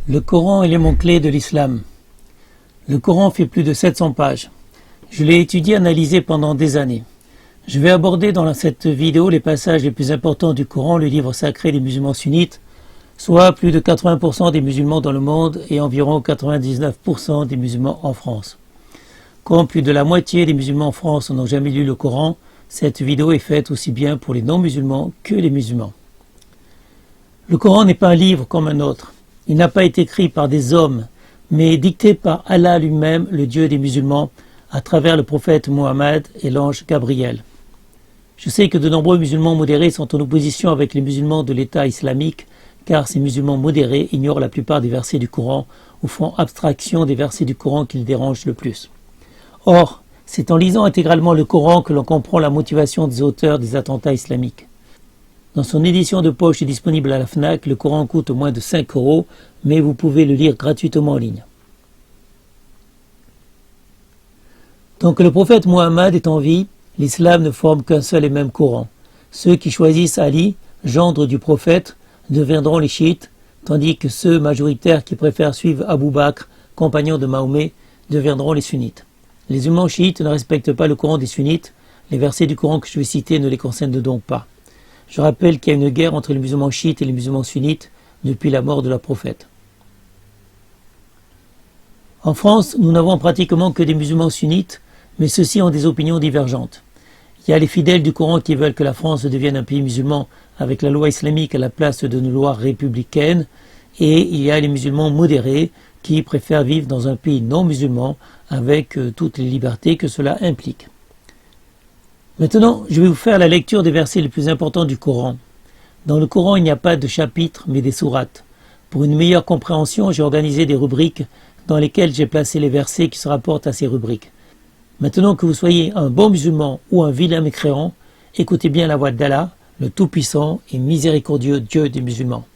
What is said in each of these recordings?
Le Coran, élément clé de l'islam. Le Coran fait plus de 700 pages. Je l'ai étudié et analysé pendant des années. Je vais aborder dans cette vidéo les passages les plus importants du Coran, le livre sacré des musulmans sunnites, soit plus de 80% des musulmans dans le monde et environ 99% des musulmans en France. Comme plus de la moitié des musulmans en France n'ont jamais lu le Coran, cette vidéo est faite aussi bien pour les non-musulmans que les musulmans. Le Coran n'est pas un livre comme un autre. Il n'a pas été écrit par des hommes, mais dicté par Allah lui-même, le Dieu des musulmans, à travers le prophète Mohammed et l'ange Gabriel. Je sais que de nombreux musulmans modérés sont en opposition avec les musulmans de l'État islamique, car ces musulmans modérés ignorent la plupart des versets du Coran ou font abstraction des versets du Coran qui les dérangent le plus. Or, c'est en lisant intégralement le Coran que l'on comprend la motivation des auteurs des attentats islamiques. Dans son édition de poche disponible à la FNAC, le Coran coûte moins de 5 €, mais vous pouvez le lire gratuitement en ligne. Tant que le prophète Mohammed est en vie, l'islam ne forme qu'un seul et même Coran. Ceux qui choisissent Ali, gendre du prophète, deviendront les chiites, tandis que ceux majoritaires qui préfèrent suivre Abu Bakr, compagnon de Mahomet, deviendront les sunnites. Les musulmans chiites ne respectent pas le Coran des sunnites, les versets du Coran que je vais citer ne les concernent donc pas. Je rappelle qu'il y a une guerre entre les musulmans chiites et les musulmans sunnites depuis la mort de leur prophète. En France, nous n'avons pratiquement que des musulmans sunnites, mais ceux-ci ont des opinions divergentes. Il y a les fidèles du Coran qui veulent que la France devienne un pays musulman avec la loi islamique à la place de nos lois républicaines, et il y a les musulmans modérés qui préfèrent vivre dans un pays non musulman avec toutes les libertés que cela implique. Maintenant, je vais vous faire la lecture des versets les plus importants du Coran. Dans le Coran, il n'y a pas de chapitres, mais des sourates. Pour une meilleure compréhension, j'ai organisé des rubriques dans lesquelles j'ai placé les versets qui se rapportent à ces rubriques. Maintenant que vous soyez un bon musulman ou un vilain mécréant, écoutez bien la voix d'Allah, le Tout-Puissant et miséricordieux Dieu des musulmans.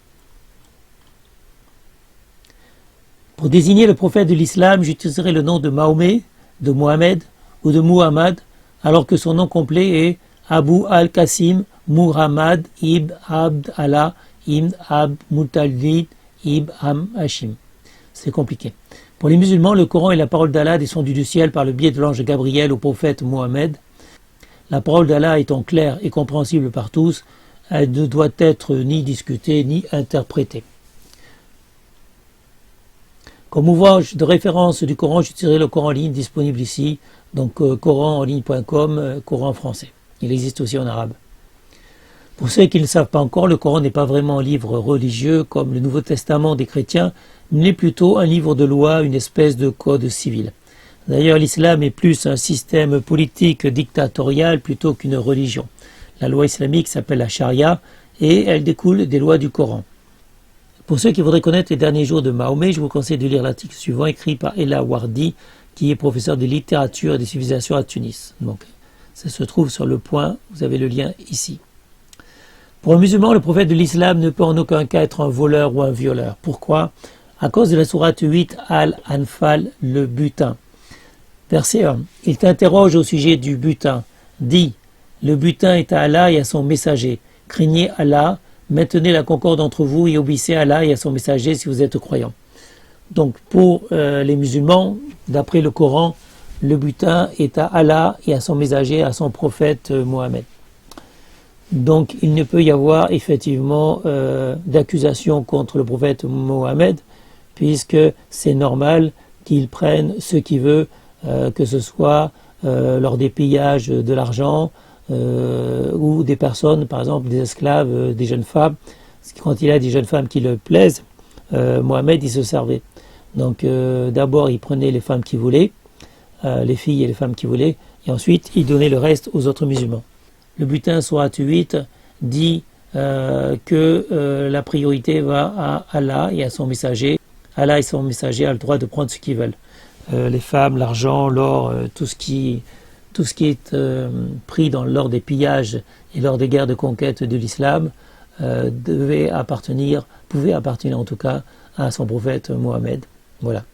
Pour désigner le prophète de l'islam, j'utiliserai le nom de Mahomet, de Mohamed ou de Muhammad, alors que son nom complet est Abu al-Qasim Muhammad ibn Abd Allah ibn Abd Muttalib ibn Hashim. C'est compliqué. Pour les musulmans, le Coran est la parole d'Allah descendue du ciel par le biais de l'ange Gabriel au prophète Mohammed. La parole d'Allah étant claire et compréhensible par tous, elle ne doit être ni discutée ni interprétée. Comme ouvrage de référence du Coran, j'utiliserai le Coran en ligne disponible ici, donc coranenligne.com, Coran français. Il existe aussi en arabe. Pour ceux qui ne le savent pas encore, le Coran n'est pas vraiment un livre religieux comme le Nouveau Testament des chrétiens, mais plutôt un livre de loi, une espèce de code civil. D'ailleurs, l'islam est plus un système politique dictatorial plutôt qu'une religion. La loi islamique s'appelle la charia et elle découle des lois du Coran. Pour ceux qui voudraient connaître les derniers jours de Mahomet, je vous conseille de lire l'article suivant écrit par Ella Wardi, qui est professeur de littérature et des civilisations à Tunis. Donc, ça se trouve sur le point, vous avez le lien ici. Pour un musulman, le prophète de l'islam ne peut en aucun cas être un voleur ou un violeur. Pourquoi ? À cause de la sourate 8 Al-Anfal, le butin. Verset 1. Il t'interroge au sujet du butin. Dis, le butin est à Allah et à son messager. Craignez Allah, maintenez la concorde entre vous et obéissez à Allah et à son messager si vous êtes croyants. Donc pour les musulmans, d'après le Coran, le butin est à Allah et à son messager, à son prophète Mohammed. Donc il ne peut y avoir effectivement d'accusation contre le prophète Mohammed, puisque c'est normal qu'il prenne ce qu'il veut, que ce soit lors des pillages de l'argent ou des personnes, par exemple des esclaves, des jeunes femmes. Quand il y a des jeunes femmes qui le plaisent, Mohammed il se servait. Donc d'abord il prenait les femmes qu'il voulait, les filles et les femmes qu'il voulait, et ensuite il donnait le reste aux autres musulmans. Le butin sourate 8 dit que la priorité va à Allah et à son messager. Allah et son messager ont le droit de prendre ce qu'ils veulent. Les femmes, l'argent, l'or, tout ce qui est pris lors des pillages et lors des guerres de conquête de l'islam pouvait appartenir en tout cas à son prophète Mohammed. Voilà.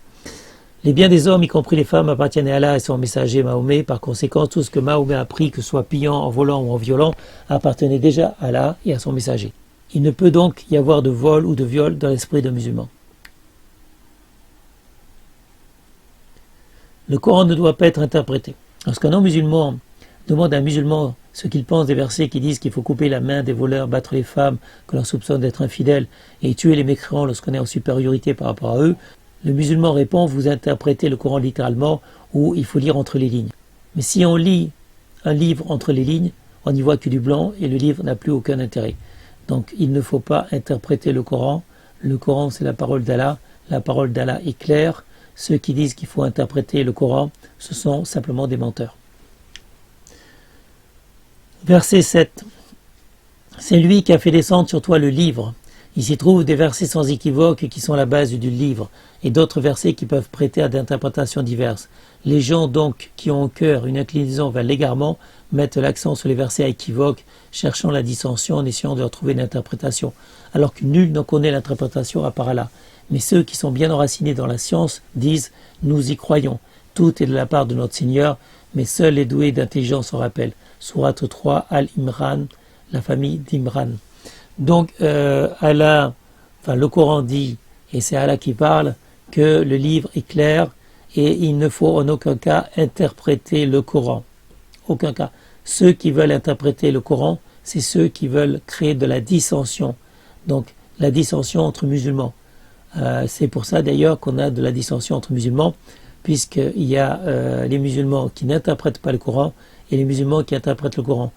Les biens des hommes, y compris les femmes, appartiennent à Allah et son messager Mahomet. Par conséquent, tout ce que Mahomet a pris, que ce soit pillant, en volant ou en violant, appartenait déjà à Allah et à son messager. Il ne peut donc y avoir de vol ou de viol dans l'esprit d'un musulman. Le Coran ne doit pas être interprété. Lorsqu'un non-musulman demande à un musulman ce qu'il pense des versets qui disent qu'il faut couper la main des voleurs, battre les femmes que l'on soupçonne d'être infidèles et tuer les mécréants lorsqu'on est en supériorité par rapport à eux, le musulman répond: vous interprétez le Coran littéralement ou il faut lire entre les lignes. Mais si on lit un livre entre les lignes, on n'y voit que du blanc et le livre n'a plus aucun intérêt. Donc il ne faut pas interpréter le Coran. Le Coran, c'est la parole d'Allah. La parole d'Allah est claire. Ceux qui disent qu'il faut interpréter le Coran, ce sont simplement des menteurs. Verset 7. C'est lui qui a fait descendre sur toi le livre. Il s'y trouve des versets sans équivoque qui sont la base du livre et d'autres versets qui peuvent prêter à des interprétations diverses. Les gens donc qui ont au cœur une inclinaison vers l'égarement mettent l'accent sur les versets à équivoque, cherchant la dissension en essayant de leur trouver une interprétation, alors que nul n'en connaît l'interprétation à part Allah. Mais ceux qui sont bien enracinés dans la science disent: nous y croyons, tout est de la part de notre Seigneur, mais seuls les doués d'intelligence en rappellent. Sourate 3, Al-Imran, la famille d'Imran. Donc Allah, le Coran dit, et c'est Allah qui parle, que le livre est clair et il ne faut en aucun cas interpréter le Coran. Aucun cas. Ceux qui veulent interpréter le Coran, c'est ceux qui veulent créer de la dissension. Donc la dissension entre musulmans. C'est pour ça d'ailleurs qu'on a de la dissension entre musulmans, puisqu'il y a les musulmans qui n'interprètent pas le Coran et les musulmans qui interprètent le Coran.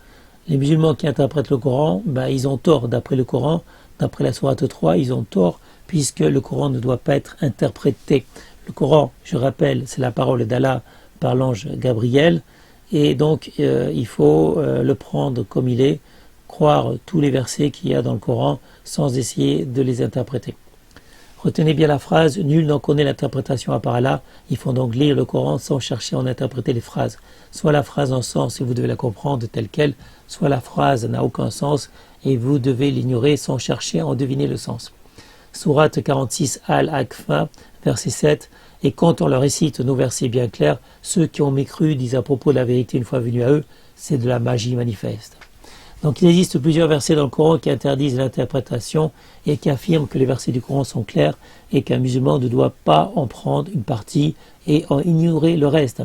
Les musulmans qui interprètent le Coran, ils ont tort d'après le Coran, d'après la sourate 3, ils ont tort puisque le Coran ne doit pas être interprété. Le Coran, je rappelle, c'est la parole d'Allah par l'ange Gabriel et donc il faut le prendre comme il est, croire tous les versets qu'il y a dans le Coran sans essayer de les interpréter. Retenez bien la phrase: nul n'en connaît l'interprétation à part Allah. Il faut donc lire le Coran sans chercher à en interpréter les phrases. Soit la phrase a un sens et vous devez la comprendre telle qu'elle, soit la phrase n'a aucun sens et vous devez l'ignorer sans chercher à en deviner le sens. Sourate 46 Al-Aqfa, verset 7. Et quand on leur récite nos versets bien clairs, ceux qui ont mécru disent à propos de la vérité une fois venus à eux, c'est de la magie manifeste. Donc il existe plusieurs versets dans le Coran qui interdisent l'interprétation et qui affirment que les versets du Coran sont clairs et qu'un musulman ne doit pas en prendre une partie et en ignorer le reste.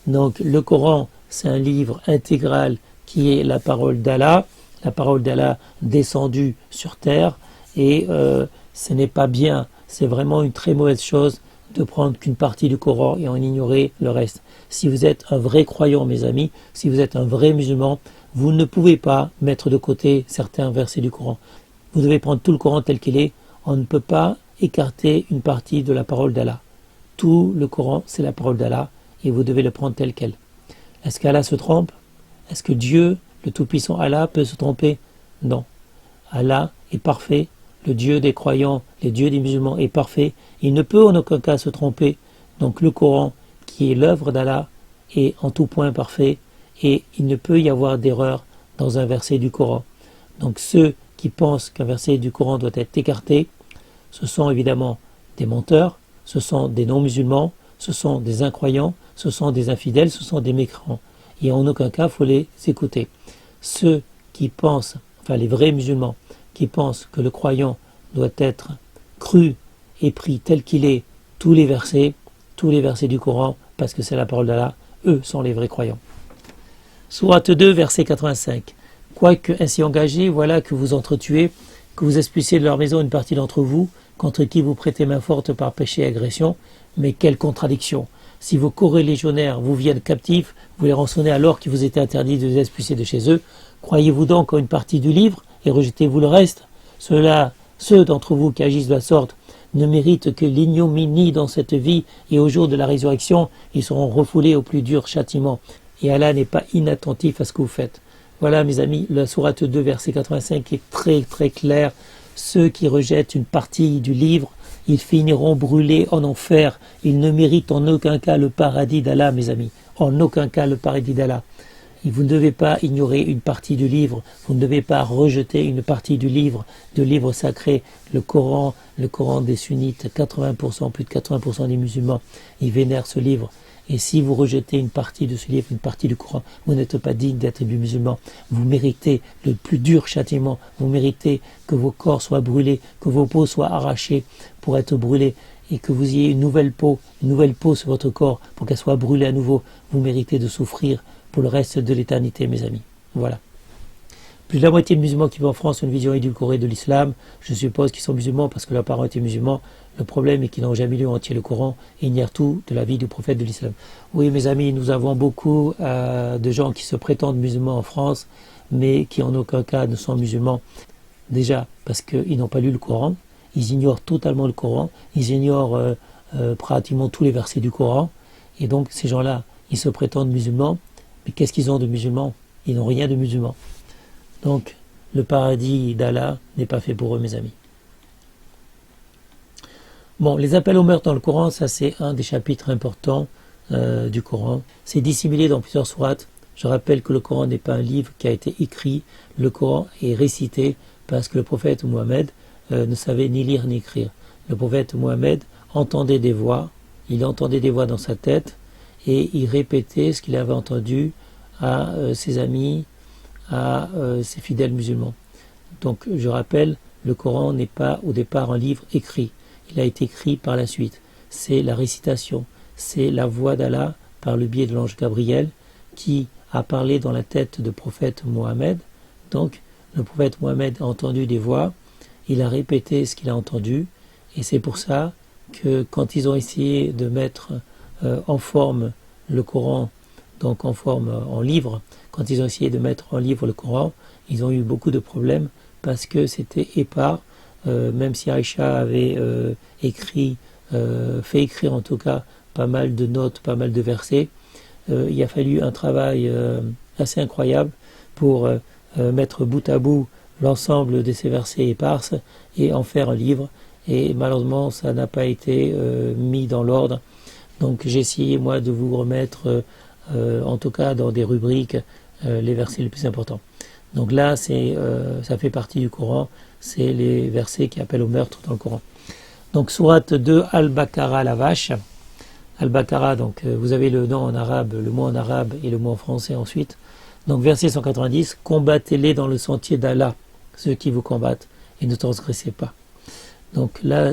Donc le Coran, c'est un livre intégral qui est la parole d'Allah descendue sur terre et ce n'est pas bien, c'est vraiment une très mauvaise chose de prendre qu'une partie du Coran et en ignorer le reste. Si vous êtes un vrai croyant, mes amis, si vous êtes un vrai musulman, vous ne pouvez pas mettre de côté certains versets du Coran. Vous devez prendre tout le Coran tel qu'il est. On ne peut pas écarter une partie de la parole d'Allah. Tout le Coran, c'est la parole d'Allah et vous devez le prendre tel quel. Est-ce qu'Allah se trompe? Est-ce que Dieu, le Tout-Puissant Allah, peut se tromper? Non. Allah est parfait. Le Dieu des croyants, le Dieu des musulmans est parfait. Il ne peut en aucun cas se tromper. Donc le Coran, qui est l'œuvre d'Allah, est en tout point parfait. Et il ne peut y avoir d'erreur dans un verset du Coran. Donc ceux qui pensent qu'un verset du Coran doit être écarté, ce sont évidemment des menteurs, ce sont des non-musulmans, ce sont des incroyants, ce sont des infidèles, ce sont des mécréants. Et en aucun cas, il faut les écouter. Ceux qui pensent, les vrais musulmans, qui pensent que le croyant doit être cru et pris tel qu'il est, tous les versets du Coran, parce que c'est la parole d'Allah, eux sont les vrais croyants. Sourate 2, verset 85. Quoique ainsi engagés, voilà que vous entretuez, que vous expulsiez de leur maison une partie d'entre vous, contre qui vous prêtez main forte par péché et agression. Mais quelle contradiction! Si vos corélégionnaires vous viennent captifs, vous les rançonnez alors qu'il vous était interdit de les expulser de chez eux. Croyez-vous donc en une partie du livre et rejetez-vous le reste? Ceux d'entre vous qui agissent de la sorte ne méritent que l'ignominie dans cette vie et au jour de la résurrection, ils seront refoulés au plus dur châtiment. Et Allah n'est pas inattentif à ce que vous faites. Voilà mes amis, la sourate 2 verset 85 est très très clair. Ceux qui rejettent une partie du livre, ils finiront brûlés en enfer. Ils ne méritent en aucun cas le paradis d'Allah, mes amis. En aucun cas le paradis d'Allah. Et vous ne devez pas ignorer une partie du livre, vous ne devez pas rejeter une partie du livre sacré, le Coran des sunnites, 80%, plus de 80% des musulmans, ils vénèrent ce livre. Et si vous rejetez une partie de ce livre, une partie du Coran, vous n'êtes pas digne d'être du musulman. Vous méritez le plus dur châtiment. Vous méritez que vos corps soient brûlés, que vos peaux soient arrachées pour être brûlés. et que vous ayez une nouvelle peau sur votre corps pour qu'elle soit brûlée à nouveau, vous méritez de souffrir pour le reste de l'éternité, mes amis. Voilà. Plus de la moitié de musulmans qui vivent en France ont une vision édulcorée de l'islam. Je suppose qu'ils sont musulmans parce que leurs parents étaient musulmans. Le problème est qu'ils n'ont jamais lu entier le Coran et ignorent tout de la vie du prophète de l'islam. Oui, mes amis, nous avons beaucoup de gens qui se prétendent musulmans en France, mais qui en aucun cas ne sont musulmans. Déjà parce qu'ils n'ont pas lu le Coran, ils ignorent totalement le Coran, ils ignorent pratiquement tous les versets du Coran, et donc ces gens-là, ils se prétendent musulmans, mais qu'est-ce qu'ils ont de musulmans? Ils n'ont rien de musulmans. Donc, le paradis d'Allah n'est pas fait pour eux, mes amis. Bon, les appels au meurtre dans le Coran, ça c'est un des chapitres importants du Coran. C'est dissimulé dans plusieurs sourates. Je rappelle que le Coran n'est pas un livre qui a été écrit, le Coran est récité parce que le prophète Mohammed ne savait ni lire ni écrire. Le prophète Mohammed entendait des voix, il entendait des voix dans sa tête et il répétait ce qu'il avait entendu à ses amis, à ses fidèles musulmans. Donc je rappelle, le Coran n'est pas au départ un livre écrit, il a été écrit par la suite. C'est la récitation, c'est la voix d'Allah par le biais de l'ange Gabriel qui a parlé dans la tête du prophète Mohammed. Donc le prophète Mohammed a entendu des voix, il a répété ce qu'il a entendu, et c'est pour ça que quand ils ont essayé de mettre en forme le Coran, donc en forme en livre, quand ils ont essayé de mettre en livre le Coran, ils ont eu beaucoup de problèmes parce que c'était épars, même si Aïcha avait fait écrire en tout cas pas mal de notes, pas mal de versets, il a fallu un travail assez incroyable pour mettre bout à bout l'ensemble de ces versets éparses et en faire un livre, et malheureusement ça n'a pas été mis dans l'ordre. Donc j'ai essayé moi de vous remettre en tout cas dans des rubriques les versets les plus importants. Donc là ça fait partie du Coran, c'est les versets qui appellent au meurtre dans le Coran. Donc sourate 2 Al-Baqarah, la vache. Al-Baqarah, donc vous avez le nom en arabe, le mot en arabe et le mot en français ensuite. Donc verset 190, combattez-les dans le sentier d'Allah, ceux qui vous combattent, et ne transgressez pas. Donc là,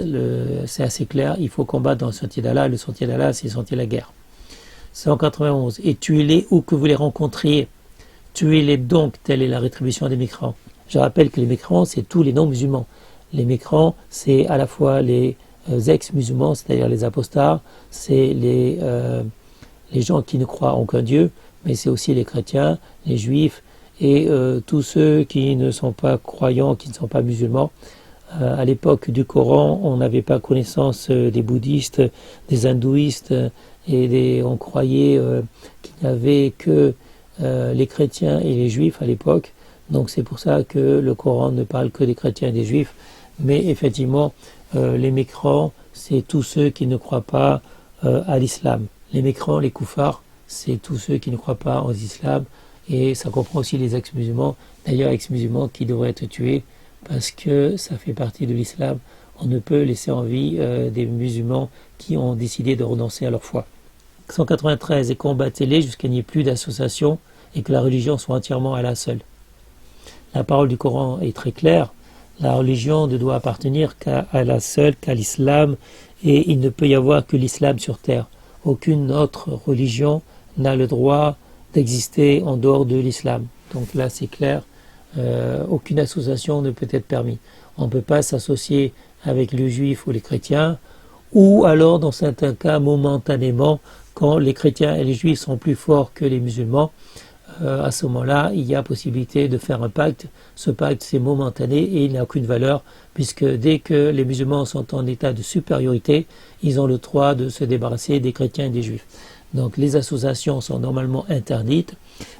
c'est assez clair, il faut combattre dans le sentier d'Allah. Le sentier d'Allah, c'est le sentier de la guerre. 191, et tuez-les où que vous les rencontriez. Tuez-les donc, telle est la rétribution des mécréants. Je rappelle que les mécréants, c'est tous les non-musulmans. Les mécréants, c'est à la fois les ex-musulmans, c'est-à-dire les apostats, c'est les gens qui ne croient en aucun Dieu, mais c'est aussi les chrétiens, les juifs et tous ceux qui ne sont pas croyants, qui ne sont pas musulmans. À l'époque du Coran, on n'avait pas connaissance des bouddhistes, des hindouistes, et on croyait qu'il n'y avait que les chrétiens et les juifs à l'époque. Donc c'est pour ça que le Coran ne parle que des chrétiens et des juifs. Mais effectivement, les mécréants, c'est tous ceux qui ne croient pas à l'islam. Les mécréants, les koufars, c'est tous ceux qui ne croient pas en l'islam. Et ça comprend aussi les ex-musulmans. D'ailleurs, ex-musulmans qui devraient être tués parce que ça fait partie de l'islam. On ne peut laisser en vie des musulmans qui ont décidé de renoncer à leur foi. 193, et combattez-les jusqu'à n'y ait plus d'association et que la religion soit entièrement Allah seule. La parole du Coran est très claire. La religion ne doit appartenir qu'à Allah seul, qu'à l'islam, et il ne peut y avoir que l'islam sur terre. Aucune autre religion n'a le droit d'exister en dehors de l'islam. Donc là c'est clair, aucune association ne peut être permise. On ne peut pas s'associer avec les juifs ou les chrétiens, ou alors dans certains cas momentanément, quand les chrétiens et les juifs sont plus forts que les musulmans, à ce moment-là, il y a possibilité de faire un pacte. Ce pacte, c'est momentané et il n'a aucune valeur, puisque dès que les musulmans sont en état de supériorité, ils ont le droit de se débarrasser des chrétiens et des juifs. Donc les associations sont normalement interdites,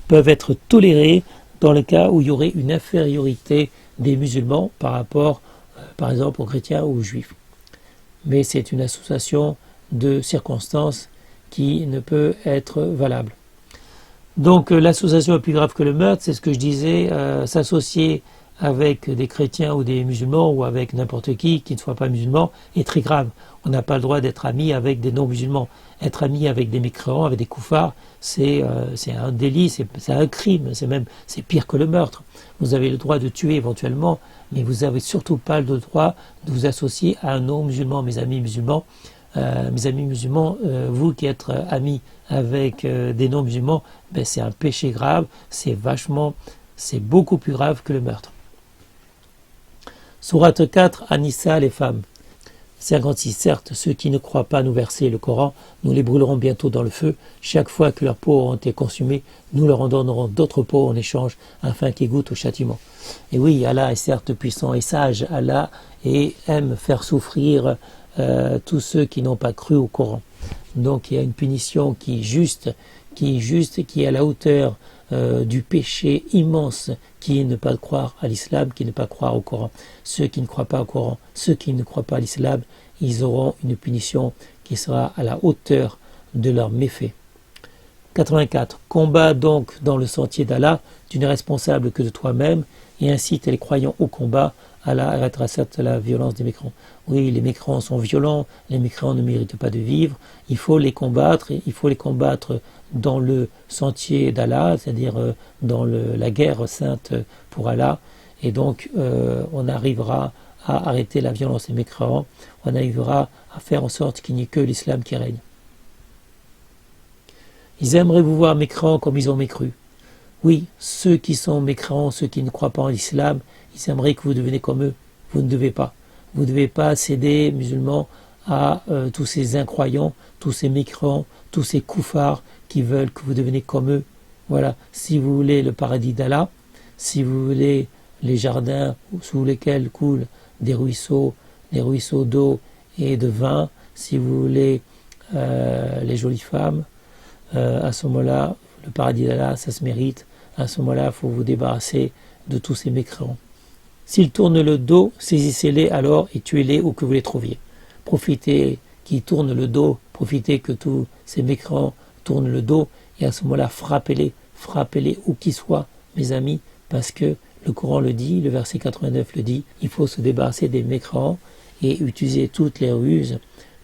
peuvent être tolérées dans le cas où il y aurait une infériorité des musulmans par rapport, par exemple, aux chrétiens ou aux juifs. Mais c'est une association de circonstances qui ne peut être valable. Donc l'association est plus grave que le meurtre, c'est ce que je disais, s'associer avec des chrétiens ou des musulmans ou avec n'importe qui ne soit pas musulman est très grave. On n'a pas le droit d'être ami avec des non-musulmans. Être ami avec des mécréants, avec des koufars, c'est un délit, c'est un crime, c'est pire que le meurtre. Vous avez le droit de tuer éventuellement, mais vous n'avez surtout pas le droit de vous associer à un non-musulman, mes amis musulmans. Vous qui êtes amis avec des non-musulmans, ben c'est un péché grave, c'est beaucoup plus grave que le meurtre. Sourate 4, An-Nisa, les femmes. 56. Certes, ceux qui ne croient pas nous verser le Coran, nous les brûlerons bientôt dans le feu. Chaque fois que leurs peaux auront été consumées, nous leur en donnerons d'autres peaux en échange, afin qu'ils goûtent au châtiment. Et oui, Allah est certes puissant et sage, Allah et aime faire souffrir tous ceux qui n'ont pas cru au Coran. Donc il y a une punition qui est juste, qui est à la hauteur du péché immense qui est ne pas croire à l'islam, qui est ne pas croire au Coran. Ceux qui ne croient pas au Coran, ceux qui ne croient pas à l'islam, ils auront une punition qui sera à la hauteur de leurs méfaits. 84. Combat donc dans le sentier d'Allah, tu n'es responsable que de toi-même, et incite les croyants au combat. Allah arrêtera certes la violence des mécréants. Oui, les mécréants sont violents, les mécréants ne méritent pas de vivre, il faut les combattre dans le sentier d'Allah, c'est-à-dire dans la guerre sainte pour Allah, et donc on arrivera à arrêter la violence des mécréants, on arrivera à faire en sorte qu'il n'y ait que l'islam qui règne. Ils aimeraient vous voir mécréants comme ils ont mécru. Oui, ceux qui sont mécréants, ceux qui ne croient pas en l'islam, ils aimeraient que vous deveniez comme eux. Vous ne devez pas. Vous ne devez pas céder, musulmans, à tous ces incroyants, tous ces mécréants, tous ces koufars qui veulent que vous deveniez comme eux. Voilà, si vous voulez le paradis d'Allah, si vous voulez les jardins sous lesquels coulent des ruisseaux d'eau et de vin, si vous voulez les jolies femmes, à ce moment-là, le paradis d'Allah, ça se mérite. À ce moment-là, il faut vous débarrasser de tous ces mécréants. S'ils tournent le dos, saisissez-les alors et tuez-les où que vous les trouviez. Profitez qu'ils tournent le dos, profitez que tous ces mécréants tournent le dos, et à ce moment-là, frappez-les où qu'ils soient, mes amis, parce que le Coran le dit, le verset 89 le dit, il faut se débarrasser des mécréants et utiliser toutes les ruses,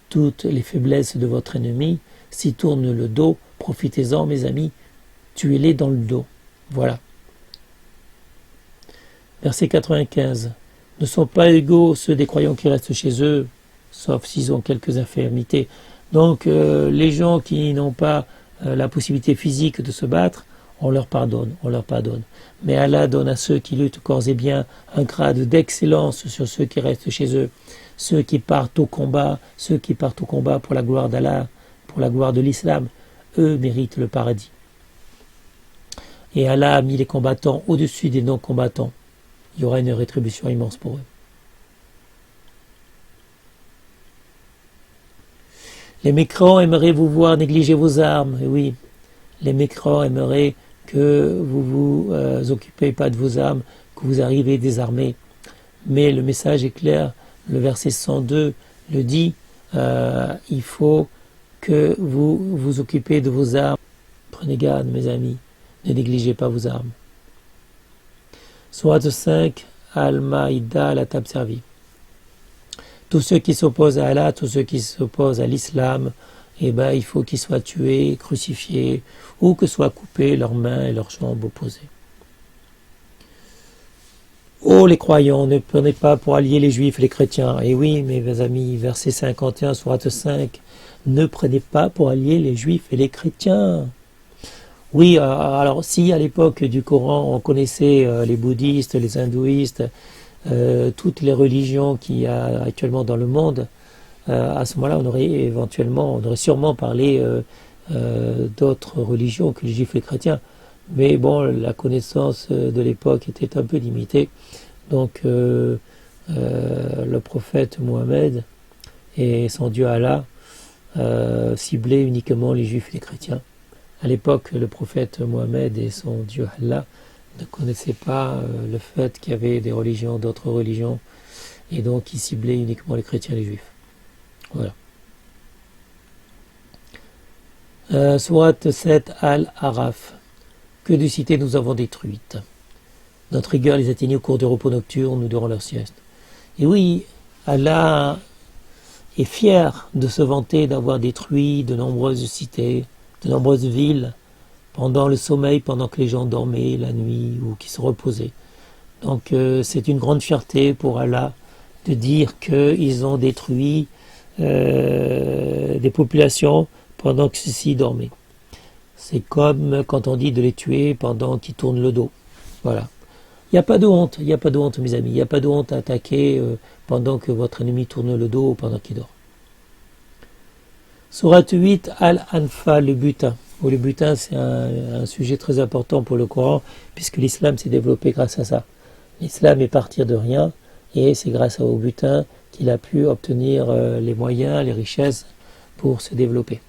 toutes les faiblesses de votre ennemi. S'ils tournent le dos, profitez-en, mes amis, tuez-les dans le dos. Voilà. Verset 95. Ne sont pas égaux ceux des croyants qui restent chez eux, sauf s'ils ont quelques infirmités. Donc, les gens qui n'ont pas la possibilité physique de se battre, on leur pardonne. Mais Allah donne à ceux qui luttent corps et biens un grade d'excellence sur ceux qui restent chez eux, ceux qui partent au combat pour la gloire d'Allah, pour la gloire de l'islam, eux méritent le paradis. Et Allah a mis les combattants au-dessus des non-combattants. Il y aura une rétribution immense pour eux. Les mécréants aimeraient vous voir négliger vos armes. Et oui, les mécréants aimeraient que vous vous occupez pas de vos armes, que vous arrivez désarmés. Mais le message est clair. Le verset 102 le dit. Il faut que vous vous occupez de vos armes. Prenez garde, mes amis. Ne négligez pas vos armes. Sourate 5, Al-Maïda, la table servie. Tous ceux qui s'opposent à Allah, tous ceux qui s'opposent à l'islam, il faut qu'ils soient tués, crucifiés, ou que soient coupées leurs mains et leurs jambes opposées. Ô les croyants, ne prenez pas pour alliés les juifs et les chrétiens. Et oui, mes amis, verset 51, sourate 5, ne prenez pas pour alliés les juifs et les chrétiens. Oui, alors si à l'époque du Coran on connaissait les bouddhistes, les hindouistes, toutes les religions qu'il y a actuellement dans le monde, à ce moment-là on aurait sûrement parlé d'autres religions que les juifs et les chrétiens. Mais bon, la connaissance de l'époque était un peu limitée. Donc le prophète Mohammed et son Dieu Allah ciblaient uniquement les juifs et les chrétiens. À l'époque, le prophète Mohammed et son Dieu Allah ne connaissaient pas le fait qu'il y avait des religions, d'autres religions, et donc ils ciblaient uniquement les chrétiens et les juifs. Voilà. Sourate 7 Al-Araf. Que de cités nous avons détruites. notre rigueur les atteignait au cours des repos nocturnes ou durant leur sieste. Et oui, Allah est fier de se vanter d'avoir détruit de nombreuses cités, de nombreuses villes, pendant le sommeil, pendant que les gens dormaient la nuit ou qui se reposaient. Donc c'est une grande fierté pour Allah de dire qu'ils ont détruit des populations pendant que ceux-ci dormaient. C'est comme quand on dit de les tuer pendant qu'ils tournent le dos. Voilà. Il n'y a pas de honte, mes amis. Il n'y a pas de honte à attaquer pendant que votre ennemi tourne le dos ou pendant qu'il dort. Sourate 8, Al-Anfal, le butin. Le butin, c'est un sujet très important pour le Coran, puisque l'islam s'est développé grâce à ça. L'islam est parti de rien, et c'est grâce au butin qu'il a pu obtenir les moyens, les richesses pour se développer.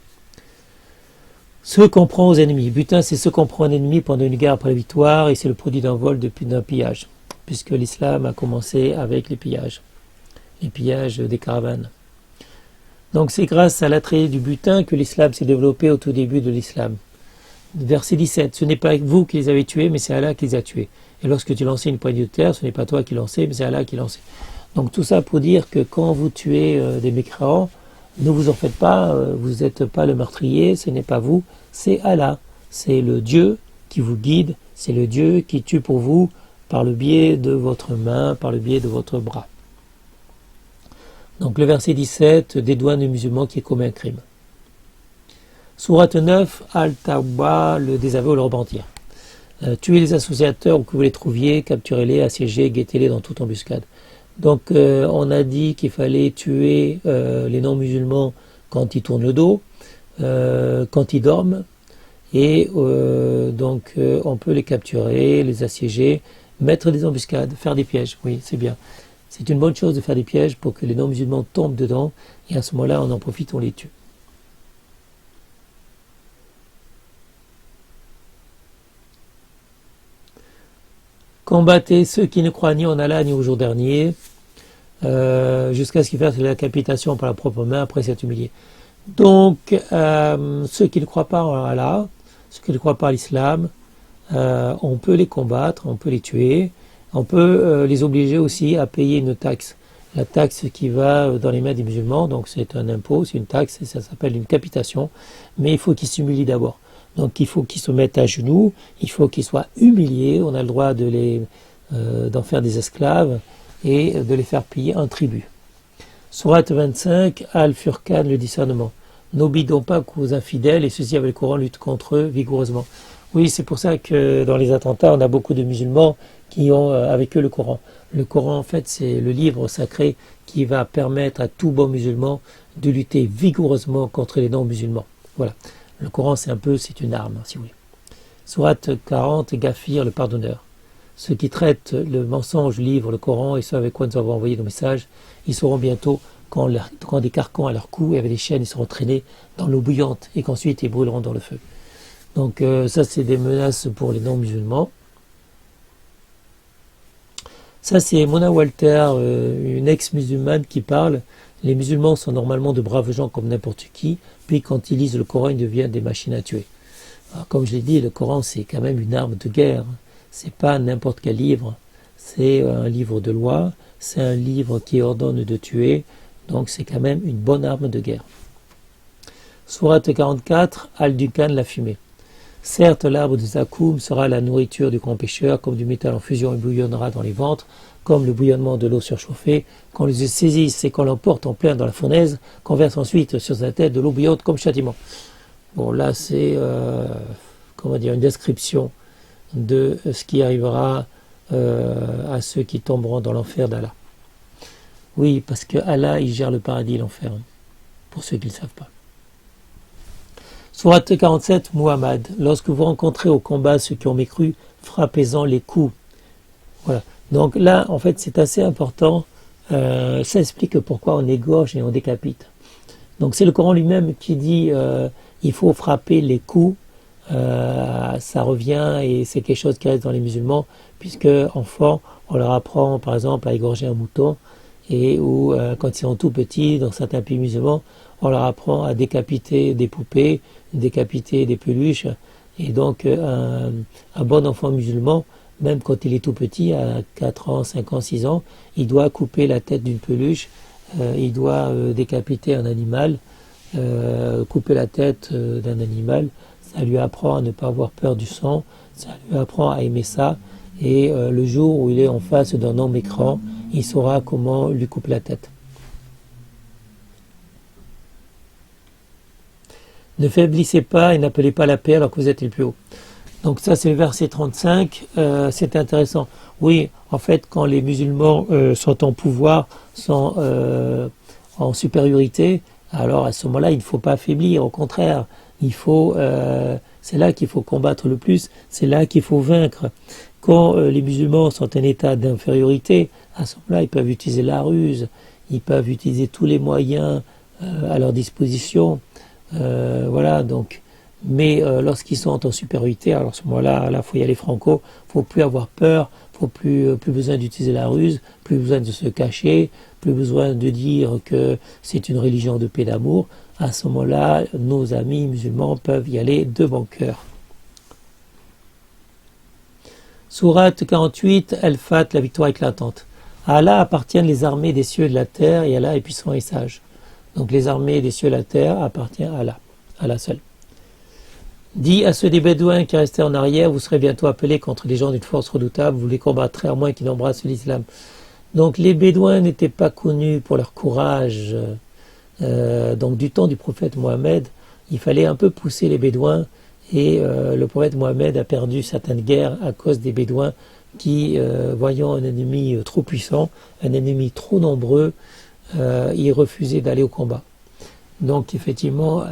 Ce qu'on prend aux ennemis. Butin, c'est ce qu'on prend un ennemi pendant une guerre après la victoire, et c'est le produit d'un vol, d'un pillage, puisque l'islam a commencé avec les pillages des caravanes. Donc c'est grâce à l'attrait du butin que l'islam s'est développé au tout début de l'islam. Verset 17, ce n'est pas vous qui les avez tués, mais c'est Allah qui les a tués. Et lorsque tu lançais une poignée de terre, ce n'est pas toi qui lançais, mais c'est Allah qui lançait. Donc tout ça pour dire que quand vous tuez des mécréants, ne vous en faites pas, vous n'êtes pas le meurtrier, ce n'est pas vous, c'est Allah. C'est le Dieu qui vous guide, c'est le Dieu qui tue pour vous par le biais de votre main, par le biais de votre bras. Donc le verset 17 dédouane le musulman qui commet un crime. Sourate 9, Al-Tawbah, le désaveu ou le repentir. Tuez les associateurs où que vous les trouviez, capturez-les, assiégez, guettez-les dans toute embuscade. Donc on a dit qu'il fallait tuer les non-musulmans quand ils tournent le dos, quand ils dorment, et donc on peut les capturer, les assiéger, mettre des embuscades, faire des pièges, oui c'est bien. C'est une bonne chose de faire des pièges pour que les non-musulmans tombent dedans, et à ce moment-là on en profite, on les tue. Combattez ceux qui ne croient ni en Allah ni au jour dernier, jusqu'à ce qu'ils fassent la décapitation par la propre main après s'être humiliés. Donc, ceux qui ne croient pas en Allah, ceux qui ne croient pas à l'islam, on peut les combattre, on peut les tuer, on peut les obliger aussi à payer une taxe. La taxe qui va dans les mains des musulmans, donc c'est un impôt, c'est une taxe, et ça s'appelle une capitation, mais il faut qu'ils s'humilient d'abord. Donc il faut qu'ils se mettent à genoux, il faut qu'ils soient humiliés, on a le droit d'en faire des esclaves et de les faire payer un tribut. Sourate 25, Al-Furqan, le discernement. N'obédons pas qu'aux infidèles, et ceux-ci avec le Coran luttent contre eux vigoureusement. Oui, c'est pour ça que dans les attentats, on a beaucoup de musulmans qui ont avec eux le Coran. Le Coran, en fait, c'est le livre sacré qui va permettre à tout bon musulman de lutter vigoureusement contre les non-musulmans. Voilà. Le Coran, c'est une arme, si vous voulez. Sourate 40, Ghafir, le pardonneur. Ceux qui traitent le mensonge, livre, le Coran, et ceux avec quoi nous avons envoyé nos messages, ils sauront bientôt quand des carcans à leur cou et avec des chaînes, ils seront traînés dans l'eau bouillante et qu'ensuite ils brûleront dans le feu. Donc ça, c'est des menaces pour les non-musulmans. Ça, c'est Mona Walter, une ex-musulmane qui parle. Les musulmans sont normalement de braves gens comme n'importe qui, puis quand ils lisent le Coran, ils deviennent des machines à tuer. Alors, comme je l'ai dit, le Coran, c'est quand même une arme de guerre. C'est pas n'importe quel livre. C'est un livre de loi, c'est un livre qui ordonne de tuer, donc c'est quand même une bonne arme de guerre. Sourate 44, Al-Dukan, la fumée. Certes, l'arbre de Zakoum sera la nourriture du grand pêcheur, comme du métal en fusion il bouillonnera dans les ventres, comme le bouillonnement de l'eau surchauffée, qu'on les saisisse et qu'on l'emporte en plein dans la fournaise, qu'on verse ensuite sur sa tête de l'eau bouillante comme châtiment. Bon, là c'est une description de ce qui arrivera à ceux qui tomberont dans l'enfer d'Allah. Oui, parce que Allah, il gère le paradis et l'enfer, pour ceux qui ne le savent pas. Sourate 47, Muhammad. Lorsque vous rencontrez au combat ceux qui ont mécru, frappez-en les coups. Voilà. Donc là, en fait, c'est assez important. Ça explique pourquoi on égorge et on décapite. Donc c'est le Coran lui-même qui dit il faut frapper les coups. Ça revient et c'est quelque chose qui reste dans les musulmans, puisque enfant, on leur apprend par exemple à égorger un mouton, et ou quand ils sont tout petits, dans certains pays musulmans, on leur apprend à décapiter des poupées, décapiter des peluches, et donc un bon enfant musulman même quand il est tout petit, à 4 ans, 5 ans, 6 ans, il doit couper la tête d'une peluche, il doit décapiter un animal, couper la tête d'un animal. Ça lui apprend à ne pas avoir peur du sang, ça lui apprend à aimer ça, et le jour où il est en face d'un homme écran, il saura comment lui couper la tête. Ne faiblissez pas et n'appelez pas la paix alors que vous êtes les plus hauts. Donc ça c'est le verset 35, c'est intéressant. Oui, en fait quand les musulmans sont en pouvoir, sont en supériorité, alors à ce moment-là il ne faut pas affaiblir, au contraire, c'est là qu'il faut combattre le plus, c'est là qu'il faut vaincre. Quand les musulmans sont en état d'infériorité, à ce moment-là ils peuvent utiliser la ruse, ils peuvent utiliser tous les moyens à leur disposition. Voilà, donc, mais lorsqu'ils sont en supériorité, alors à ce moment-là, il faut y aller franco, il ne faut plus avoir peur, il faut plus besoin d'utiliser la ruse, plus besoin de se cacher, plus besoin de dire que c'est une religion de paix d'amour. À ce moment-là, nos amis musulmans peuvent y aller de bon cœur. Sourate 48, Al-Fat, la victoire éclatante. À Allah appartiennent les armées des cieux et de la terre, et Allah est puissant et sage. Donc les armées des cieux et de la terre appartiennent à Allah seul. Dis à ceux des Bédouins qui restaient en arrière, vous serez bientôt appelés contre les gens d'une force redoutable, vous les combattrez à moins qu'ils n'embrassent l'islam. Donc les Bédouins n'étaient pas connus pour leur courage. Donc du temps du prophète Mohammed, il fallait un peu pousser les Bédouins, et le prophète Mohammed a perdu certaines guerres à cause des Bédouins qui, voyant un ennemi trop puissant, un ennemi trop nombreux, il refusait d'aller au combat. Donc effectivement,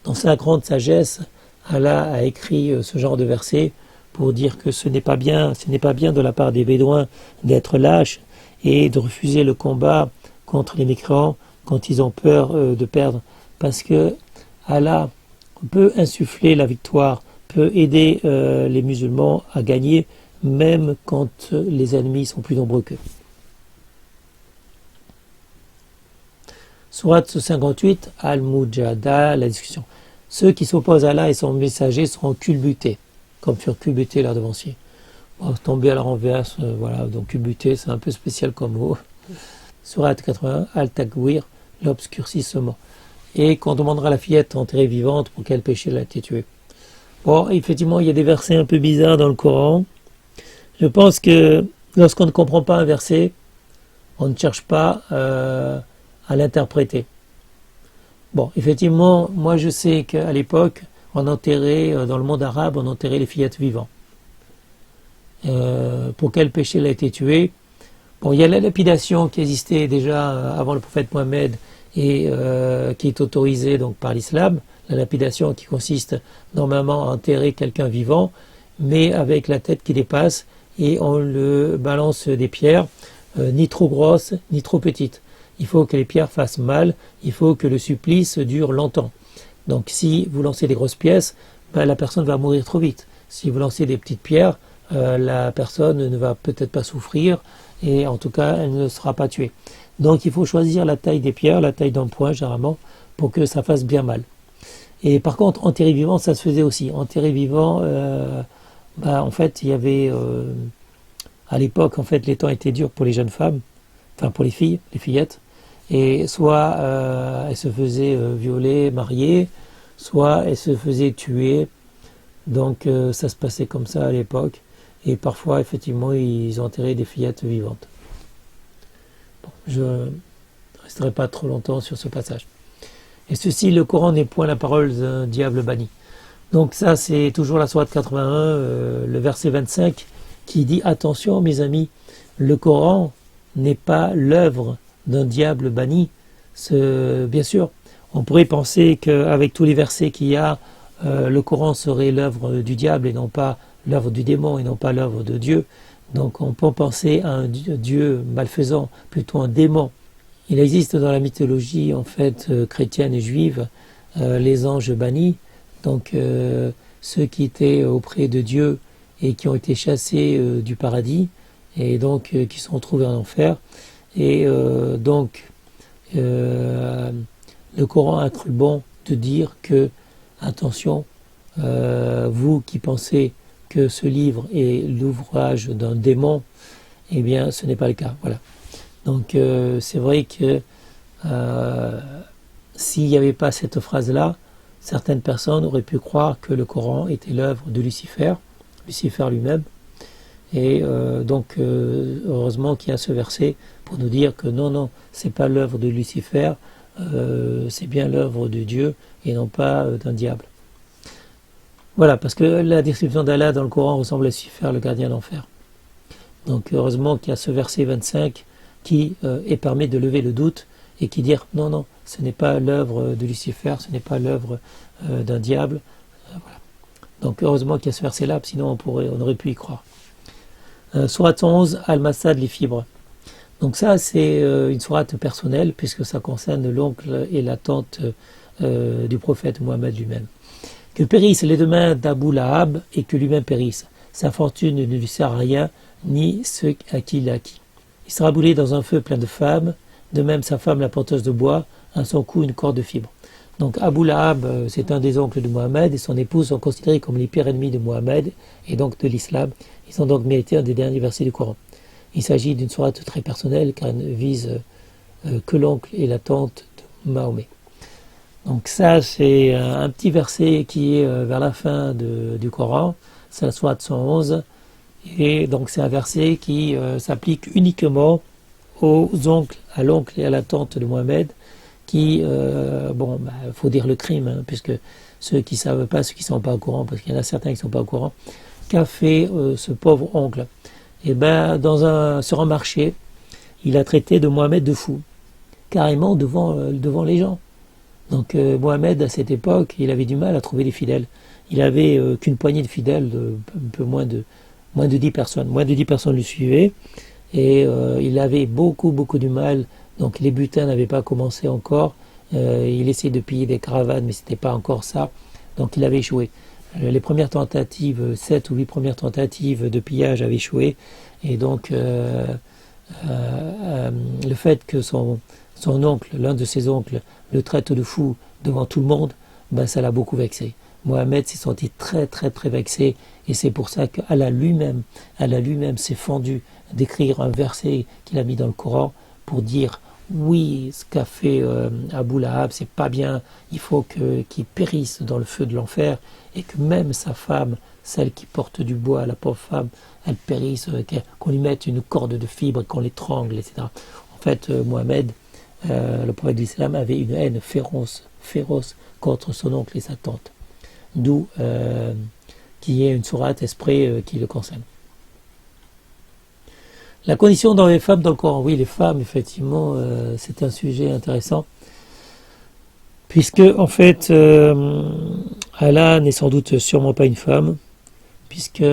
dans sa grande sagesse, Allah a écrit ce genre de verset pour dire que ce n'est pas bien de la part des Bédouins d'être lâches et de refuser le combat contre les mécréants quand ils ont peur de perdre, parce que Allah peut insuffler la victoire, peut aider les musulmans à gagner même quand les ennemis sont plus nombreux qu'eux. Sourate 58, Al-Mujadala, la discussion. Ceux qui s'opposent à Allah et son messager seront culbutés, comme furent culbutés leurs devanciers. Bon, tomber à la renverse, voilà, donc culbuter, c'est un peu spécial comme mot. Sourate 81, Al-Takwir, l'obscurcissement. Et qu'on demandera à la fillette enterrée vivante pour quel péché elle a été tuée. Bon, effectivement, il y a des versets un peu bizarres dans le Coran. Je pense que lorsqu'on ne comprend pas un verset, on ne cherche pas à l'interpréter. Bon, effectivement, moi je sais qu'à l'époque, on enterrait, dans le monde arabe, on enterrait les fillettes vivantes. Pour quel péché elle a été tuée? Bon, il y a la lapidation qui existait déjà avant le prophète Mohammed et qui est autorisée donc par l'islam. La lapidation qui consiste normalement à enterrer quelqu'un vivant, mais avec la tête qui dépasse, et on le balance des pierres, ni trop grosses, ni trop petites. Il faut que les pierres fassent mal, il faut que le supplice dure longtemps. Donc si vous lancez des grosses pièces, la personne va mourir trop vite. Si vous lancez des petites pierres, la personne ne va peut-être pas souffrir, et en tout cas elle ne sera pas tuée. Donc il faut choisir la taille des pierres, la taille d'un point généralement, pour que ça fasse bien mal. Et par contre, enterrer vivant, ça se faisait aussi. Enterrer vivant, en fait, il y avait... à l'époque, en fait, les temps étaient durs pour les jeunes femmes, enfin pour les filles, les fillettes. Et soit elles se faisaient violer, marier, soit elles se faisaient tuer. Donc ça se passait comme ça à l'époque. Et parfois, effectivement, ils enterraient des fillettes vivantes. Bon, je ne resterai pas trop longtemps sur ce passage. Et ceci, le Coran n'est point la parole d'un diable banni. Donc ça, c'est toujours la sourate 81, le verset 25, qui dit « Attention, mes amis, le Coran n'est pas l'œuvre d'un diable banni. » Bien sûr, on pourrait penser qu'avec tous les versets qu'il y a, le Coran serait l'œuvre du diable et non pas l'œuvre du démon et non pas l'œuvre de Dieu. Donc on peut penser à un Dieu malfaisant, plutôt un démon. Il existe dans la mythologie en fait chrétienne et juive les anges bannis, donc ceux qui étaient auprès de Dieu et qui ont été chassés du paradis et donc qui sont retrouvés en enfer. Et donc le Coran a cru bon de dire que attention, vous qui pensez que ce livre est l'ouvrage d'un démon, eh bien ce n'est pas le cas. Voilà. Donc c'est vrai que s'il n'y avait pas cette phrase-là, certaines personnes auraient pu croire que le Coran était l'œuvre de Lucifer, Lucifer lui-même. Et heureusement qu'il y a ce verset pour nous dire que non, c'est pas l'œuvre de Lucifer, c'est bien l'œuvre de Dieu et non pas d'un diable. Voilà, parce que la description d'Allah dans le Coran ressemble à Lucifer, le gardien d'enfer. Donc heureusement qu'il y a ce verset 25 qui permet de lever le doute et qui dit non, ce n'est pas l'œuvre de Lucifer, ce n'est pas l'œuvre d'un diable. Voilà. Donc heureusement qu'il y a ce verset-là, sinon on aurait pu y croire. Sourate 111, Al-Masad, les fibres. Donc ça, c'est une sourate personnelle, puisque ça concerne l'oncle et la tante du prophète Mohammed lui-même. Que périssent les deux mains d'Abu Lahab et que lui-même périsse. Sa fortune ne lui sert à rien, ni ceux à qui il l'a acquis. Il sera boulé dans un feu plein de femmes, de même sa femme la porteuse de bois, à son cou une corde de fibres. Donc Abu Lahab, c'est un des oncles de Mohammed, et son épouse sont considérés comme les pires ennemis de Mohammed, et donc de l'islam. Ils ont donc mérité un des derniers versets du Coran. Il s'agit d'une sourate très personnelle, car elle ne vise que l'oncle et la tante de Mahomet. Donc ça, c'est un petit verset qui est vers la fin du Coran, c'est la sourate 111, et donc c'est un verset qui s'applique uniquement aux oncles, à l'oncle et à la tante de Mohammed, qui, faut dire le crime, puisque ceux qui ne savent pas, ceux qui ne sont pas au courant, parce qu'il y en a certains qui ne sont pas au courant, qu'a fait ce pauvre oncle? Eh bien, sur un marché, il a traité de Mohammed de fou, carrément devant les gens. Donc Mohammed, à cette époque, il avait du mal à trouver des fidèles. Il avait qu'une poignée de fidèles, un peu moins de 10 personnes. Moins de 10 personnes le suivaient, et il avait beaucoup du mal. Donc les butins n'avaient pas commencé encore. Il essayait de piller des caravanes, mais ce n'était pas encore ça. Donc il avait échoué. Les premières tentatives, 7 ou 8 premières tentatives de pillage avaient échoué. Et donc le fait que son oncle, l'un de ses oncles, le traite de fou devant tout le monde, ça l'a beaucoup vexé. Mohammed s'est senti très vexé, et c'est pour ça qu'Allah lui-même s'est fendu d'écrire un verset qu'il a mis dans le Coran pour dire oui, ce qu'a fait Abu Lahab, c'est pas bien, il faut qu'il périsse dans le feu de l'enfer, et que même sa femme, celle qui porte du bois, la pauvre femme, elle périsse, qu'on lui mette une corde de fibres, qu'on l'étrangle, etc. En fait, Mohammed, le prophète de l'islam, avait une haine féroce contre son oncle et sa tante. D'où qu'il y ait une sourate exprès qui le concerne. La condition dans les femmes dans le Coran. Oui, les femmes, effectivement, c'est un sujet intéressant. Puisque, en fait, Allah n'est sans doute sûrement pas une femme, puisque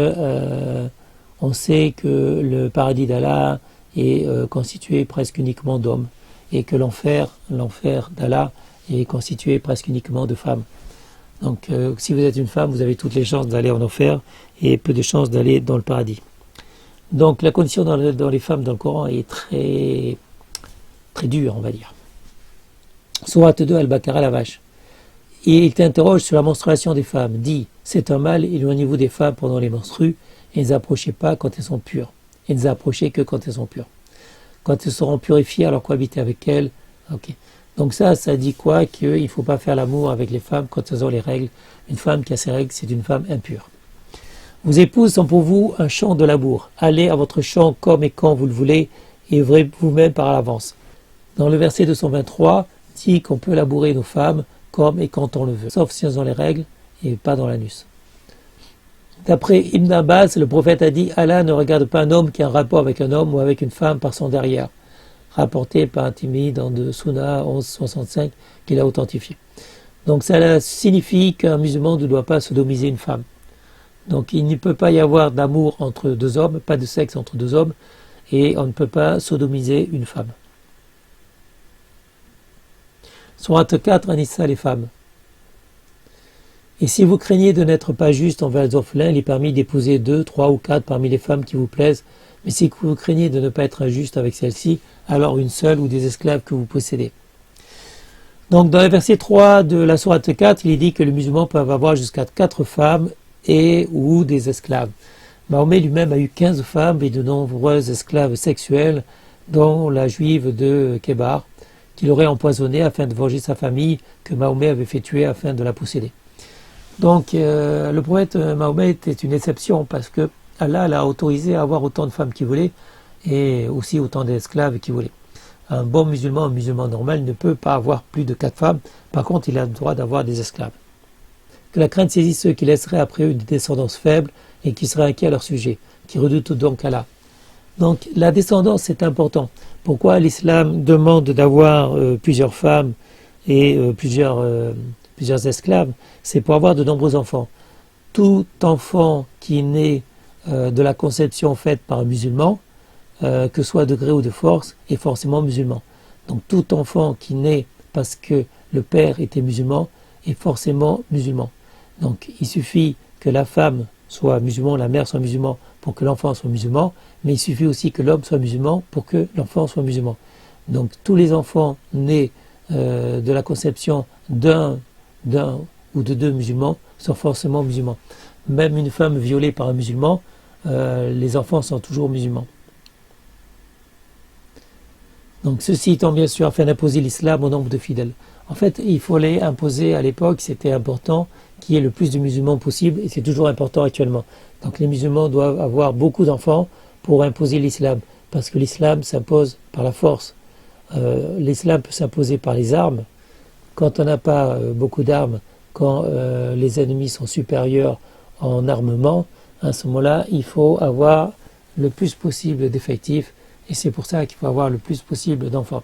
on sait que le paradis d'Allah est constitué presque uniquement d'hommes, et que l'enfer d'Allah est constitué presque uniquement de femmes. Donc, si vous êtes une femme, vous avez toutes les chances d'aller en enfer, et peu de chances d'aller dans le paradis. Donc la condition dans les femmes dans le Coran est très dure, on va dire. Sourate 2, Al-Baqarah, la vache. Et il t'interroge sur la menstruation des femmes. Dis, c'est un mal, éloignez-vous des femmes pendant les menstrues, et ne les approchez pas quand elles sont pures. Et ne les approchez que quand elles sont pures. Quand elles seront purifiées, alors cohabitez avec elles. Ok. Donc ça dit quoi? Qu'il ne faut pas faire l'amour avec les femmes quand elles ont les règles. Une femme qui a ses règles, c'est une femme impure. Vos épouses sont pour vous un champ de labour. Allez à votre champ comme et quand vous le voulez, et œuvrez vous-même par l'avance. Dans le verset 223, dit qu'on peut labourer nos femmes comme et quand on le veut, sauf si elles ont les règles et pas dans l'anus. D'après Ibn Abbas, le prophète a dit « Allah ne regarde pas un homme qui a un rapport avec un homme ou avec une femme par son derrière », rapporté par un timide dans de Sunna 1165 qu'il a authentifié. Donc ça signifie qu'un musulman ne doit pas sodomiser une femme. Donc il ne peut pas y avoir d'amour entre deux hommes, pas de sexe entre deux hommes, et on ne peut pas sodomiser une femme. Sourate 4, An-Nisa, les femmes. Et si vous craignez de n'être pas juste envers les orphelins, il est permis d'épouser 2, 3 ou 4 parmi les femmes qui vous plaisent, mais si vous craignez de ne pas être injuste avec celle-ci, alors une seule ou des esclaves que vous possédez. Donc dans le verset 3 de la sourate 4, il est dit que les musulmans peuvent avoir jusqu'à 4 femmes et ou des esclaves. Mahomet lui-même a eu 15 femmes et de nombreuses esclaves sexuelles, dont la juive de Kébar, qu'il aurait empoisonnée afin de venger sa famille, que Mahomet avait fait tuer afin de la posséder. Donc le prophète Mahomet était une exception parce que Allah l'a autorisé à avoir autant de femmes qu'il voulait et aussi autant d'esclaves qu'il voulait. Un bon musulman, un musulman normal, ne peut pas avoir plus de 4 femmes, par contre il a le droit d'avoir des esclaves. Que la crainte saisisse ceux qui laisseraient après eux une descendance faible et qui seraient inquiets à leur sujet, qui redoutent donc Allah. Donc la descendance c'est important. Pourquoi l'islam demande d'avoir plusieurs femmes et plusieurs esclaves? C'est pour avoir de nombreux enfants. Tout enfant qui naît de la conception faite par un musulman, que ce soit de gré ou de force, est forcément musulman. Donc tout enfant qui naît parce que le père était musulman est forcément musulman. Donc il suffit que la femme soit musulmane, la mère soit musulmane pour que l'enfant soit musulman, mais il suffit aussi que l'homme soit musulman pour que l'enfant soit musulman. Donc tous les enfants nés de la conception d'un ou de 2 musulmans sont forcément musulmans. Même une femme violée par un musulman, les enfants sont toujours musulmans. Donc ceci étant bien sûr afin d'imposer l'islam au nombre de fidèles. En fait, il fallait imposer à l'époque, c'était important, qu'il y ait le plus de musulmans possible, et c'est toujours important actuellement. Donc les musulmans doivent avoir beaucoup d'enfants pour imposer l'islam, parce que l'islam s'impose par la force. L'islam peut s'imposer par les armes. Quand on n'a pas beaucoup d'armes, quand les ennemis sont supérieurs en armement, à ce moment-là, il faut avoir le plus possible d'effectifs, et c'est pour ça qu'il faut avoir le plus possible d'enfants.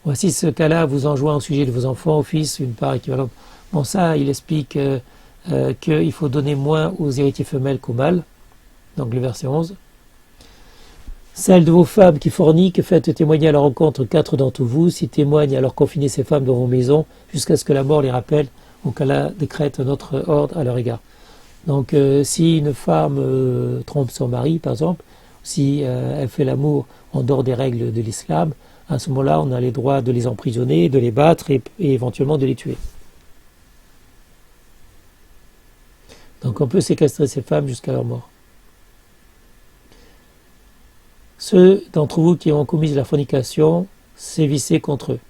Voici ce qu'Allah vous enjoint au sujet de vos enfants, aux fils, une part équivalente. Bon, ça, il explique qu'il faut donner moins aux héritiers femelles qu'aux mâles. Donc le verset 11. Celles de vos femmes qui forniquent, faites témoigner à leur rencontre 4 d'entre vous. S'ils témoignent, alors confinez ces femmes dans vos maisons, jusqu'à ce que la mort les rappelle, ou qu'Allah décrète notre ordre à leur égard. Donc si une femme trompe son mari, par exemple, si elle fait l'amour en dehors des règles de l'islam, à ce moment-là, on a les droits de les emprisonner, de les battre et éventuellement de les tuer. Donc on peut séquestrer ces femmes jusqu'à leur mort. Ceux d'entre vous qui ont commis la fornication, sévissez contre eux.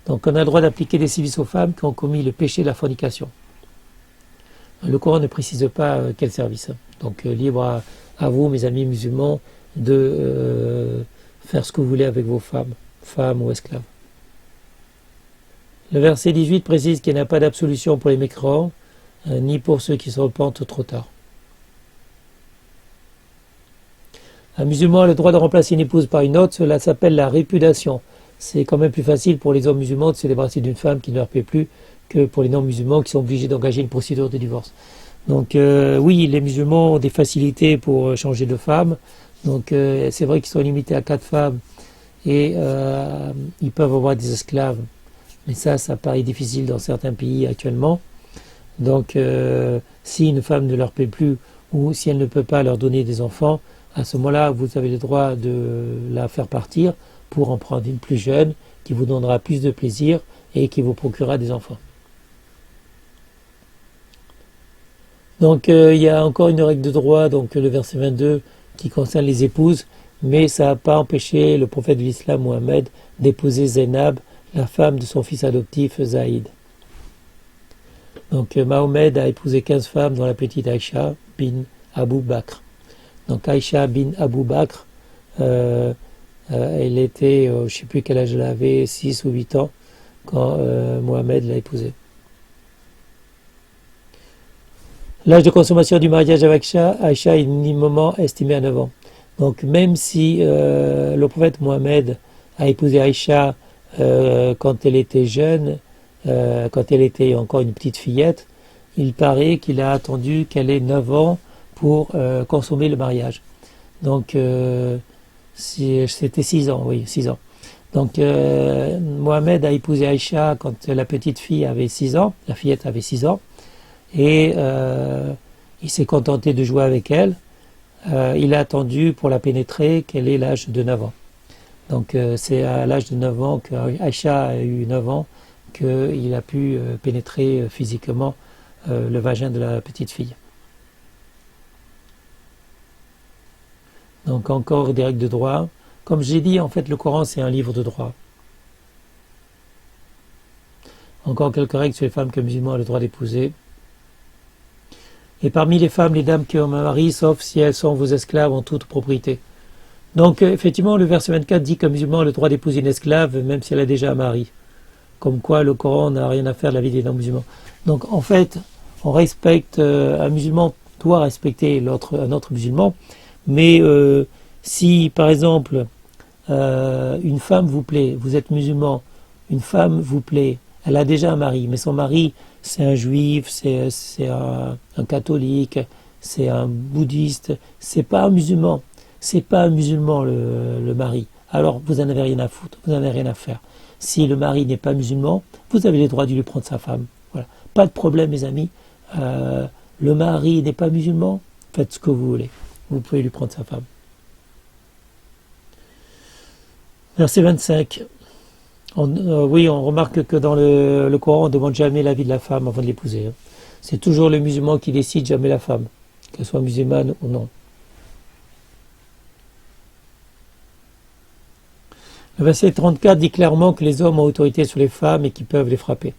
Donc on a le droit d'appliquer des sévices aux femmes qui ont commis le péché de la fornication. Le Coran ne précise pas quel service. Donc libre à vous, mes amis musulmans, de faire ce que vous voulez avec vos femmes ou esclaves. Le verset 18 précise qu'il n'y a pas d'absolution pour les mécréants, ni pour ceux qui se repentent trop tard. Un musulman a le droit de remplacer une épouse par une autre, cela s'appelle la répudiation. C'est quand même plus facile pour les hommes musulmans de se débarrasser d'une femme qui ne leur plaît plus que pour les non-musulmans qui sont obligés d'engager une procédure de divorce. Donc oui, les musulmans ont des facilités pour changer de femme. Donc c'est vrai qu'ils sont limités à 4 femmes et ils peuvent avoir des esclaves. Mais ça paraît difficile dans certains pays actuellement. Donc si une femme ne leur plaît plus ou si elle ne peut pas leur donner des enfants, à ce moment-là, vous avez le droit de la faire partir pour en prendre une plus jeune qui vous donnera plus de plaisir et qui vous procurera des enfants. Donc il y a encore une règle de droit, donc le verset 22, qui concerne les épouses, mais ça n'a pas empêché le prophète de l'islam Mohammed d'épouser Zainab, la femme de son fils adoptif Zaïd. Donc Mohammed a épousé 15 femmes, dont la petite Aïcha bin Abu Bakr. Donc Aïcha bin Abu Bakr, elle était, je ne sais plus quel âge elle avait, 6 ou 8 ans, quand Mohammed l'a épousée. L'âge de consommation du mariage avec Aïcha est minimum estimé à 9 ans. Donc même si le prophète Mohammed a épousé Aïcha quand elle était jeune, quand elle était encore une petite fillette, il paraît qu'il a attendu qu'elle ait 9 ans pour consommer le mariage. Donc c'était 6 ans, oui, 6 ans. Donc Mohammed a épousé Aïcha quand la petite fille avait 6 ans, la fillette avait 6 ans, et il s'est contenté de jouer avec elle. Il a attendu pour la pénétrer qu'elle ait l'âge de 9 ans. Donc c'est à l'âge de 9 ans qu'Aïcha a eu 9 ans qu'il a pu pénétrer physiquement le vagin de la petite fille. Donc encore des règles de droit. Comme j'ai dit, en fait, le Coran, c'est un livre de droit. Encore quelques règles sur les femmes que musulmans ont le droit d'épouser. Et parmi les femmes, les dames qui ont un mari, sauf si elles sont vos esclaves en toute propriété. Donc, effectivement, le verset 24 dit qu'un musulman a le droit d'épouser une esclave, même si elle a déjà un mari. Comme quoi, le Coran n'a rien à faire de la vie des non-musulmans. Donc, en fait, on respecte, un musulman doit respecter un autre musulman, mais si, par exemple, une femme vous plaît, vous êtes musulman, une femme vous plaît, elle a déjà un mari, mais son mari, c'est un juif, c'est un catholique, c'est un bouddhiste, c'est pas un musulman. C'est pas un musulman le mari. Alors vous n'en avez rien à foutre, vous n'en avez rien à faire. Si le mari n'est pas musulman, vous avez le droit de lui prendre sa femme. Voilà. Pas de problème, mes amis. Le mari n'est pas musulman, faites ce que vous voulez. Vous pouvez lui prendre sa femme. Verset 25. Oui, on remarque que dans le Coran, on ne demande jamais l'avis de la femme avant de l'épouser. Hein. C'est toujours le musulman qui décide, jamais la femme, qu'elle soit musulmane ou non. Le verset 34 dit clairement que les hommes ont autorité sur les femmes et qu'ils peuvent les frapper.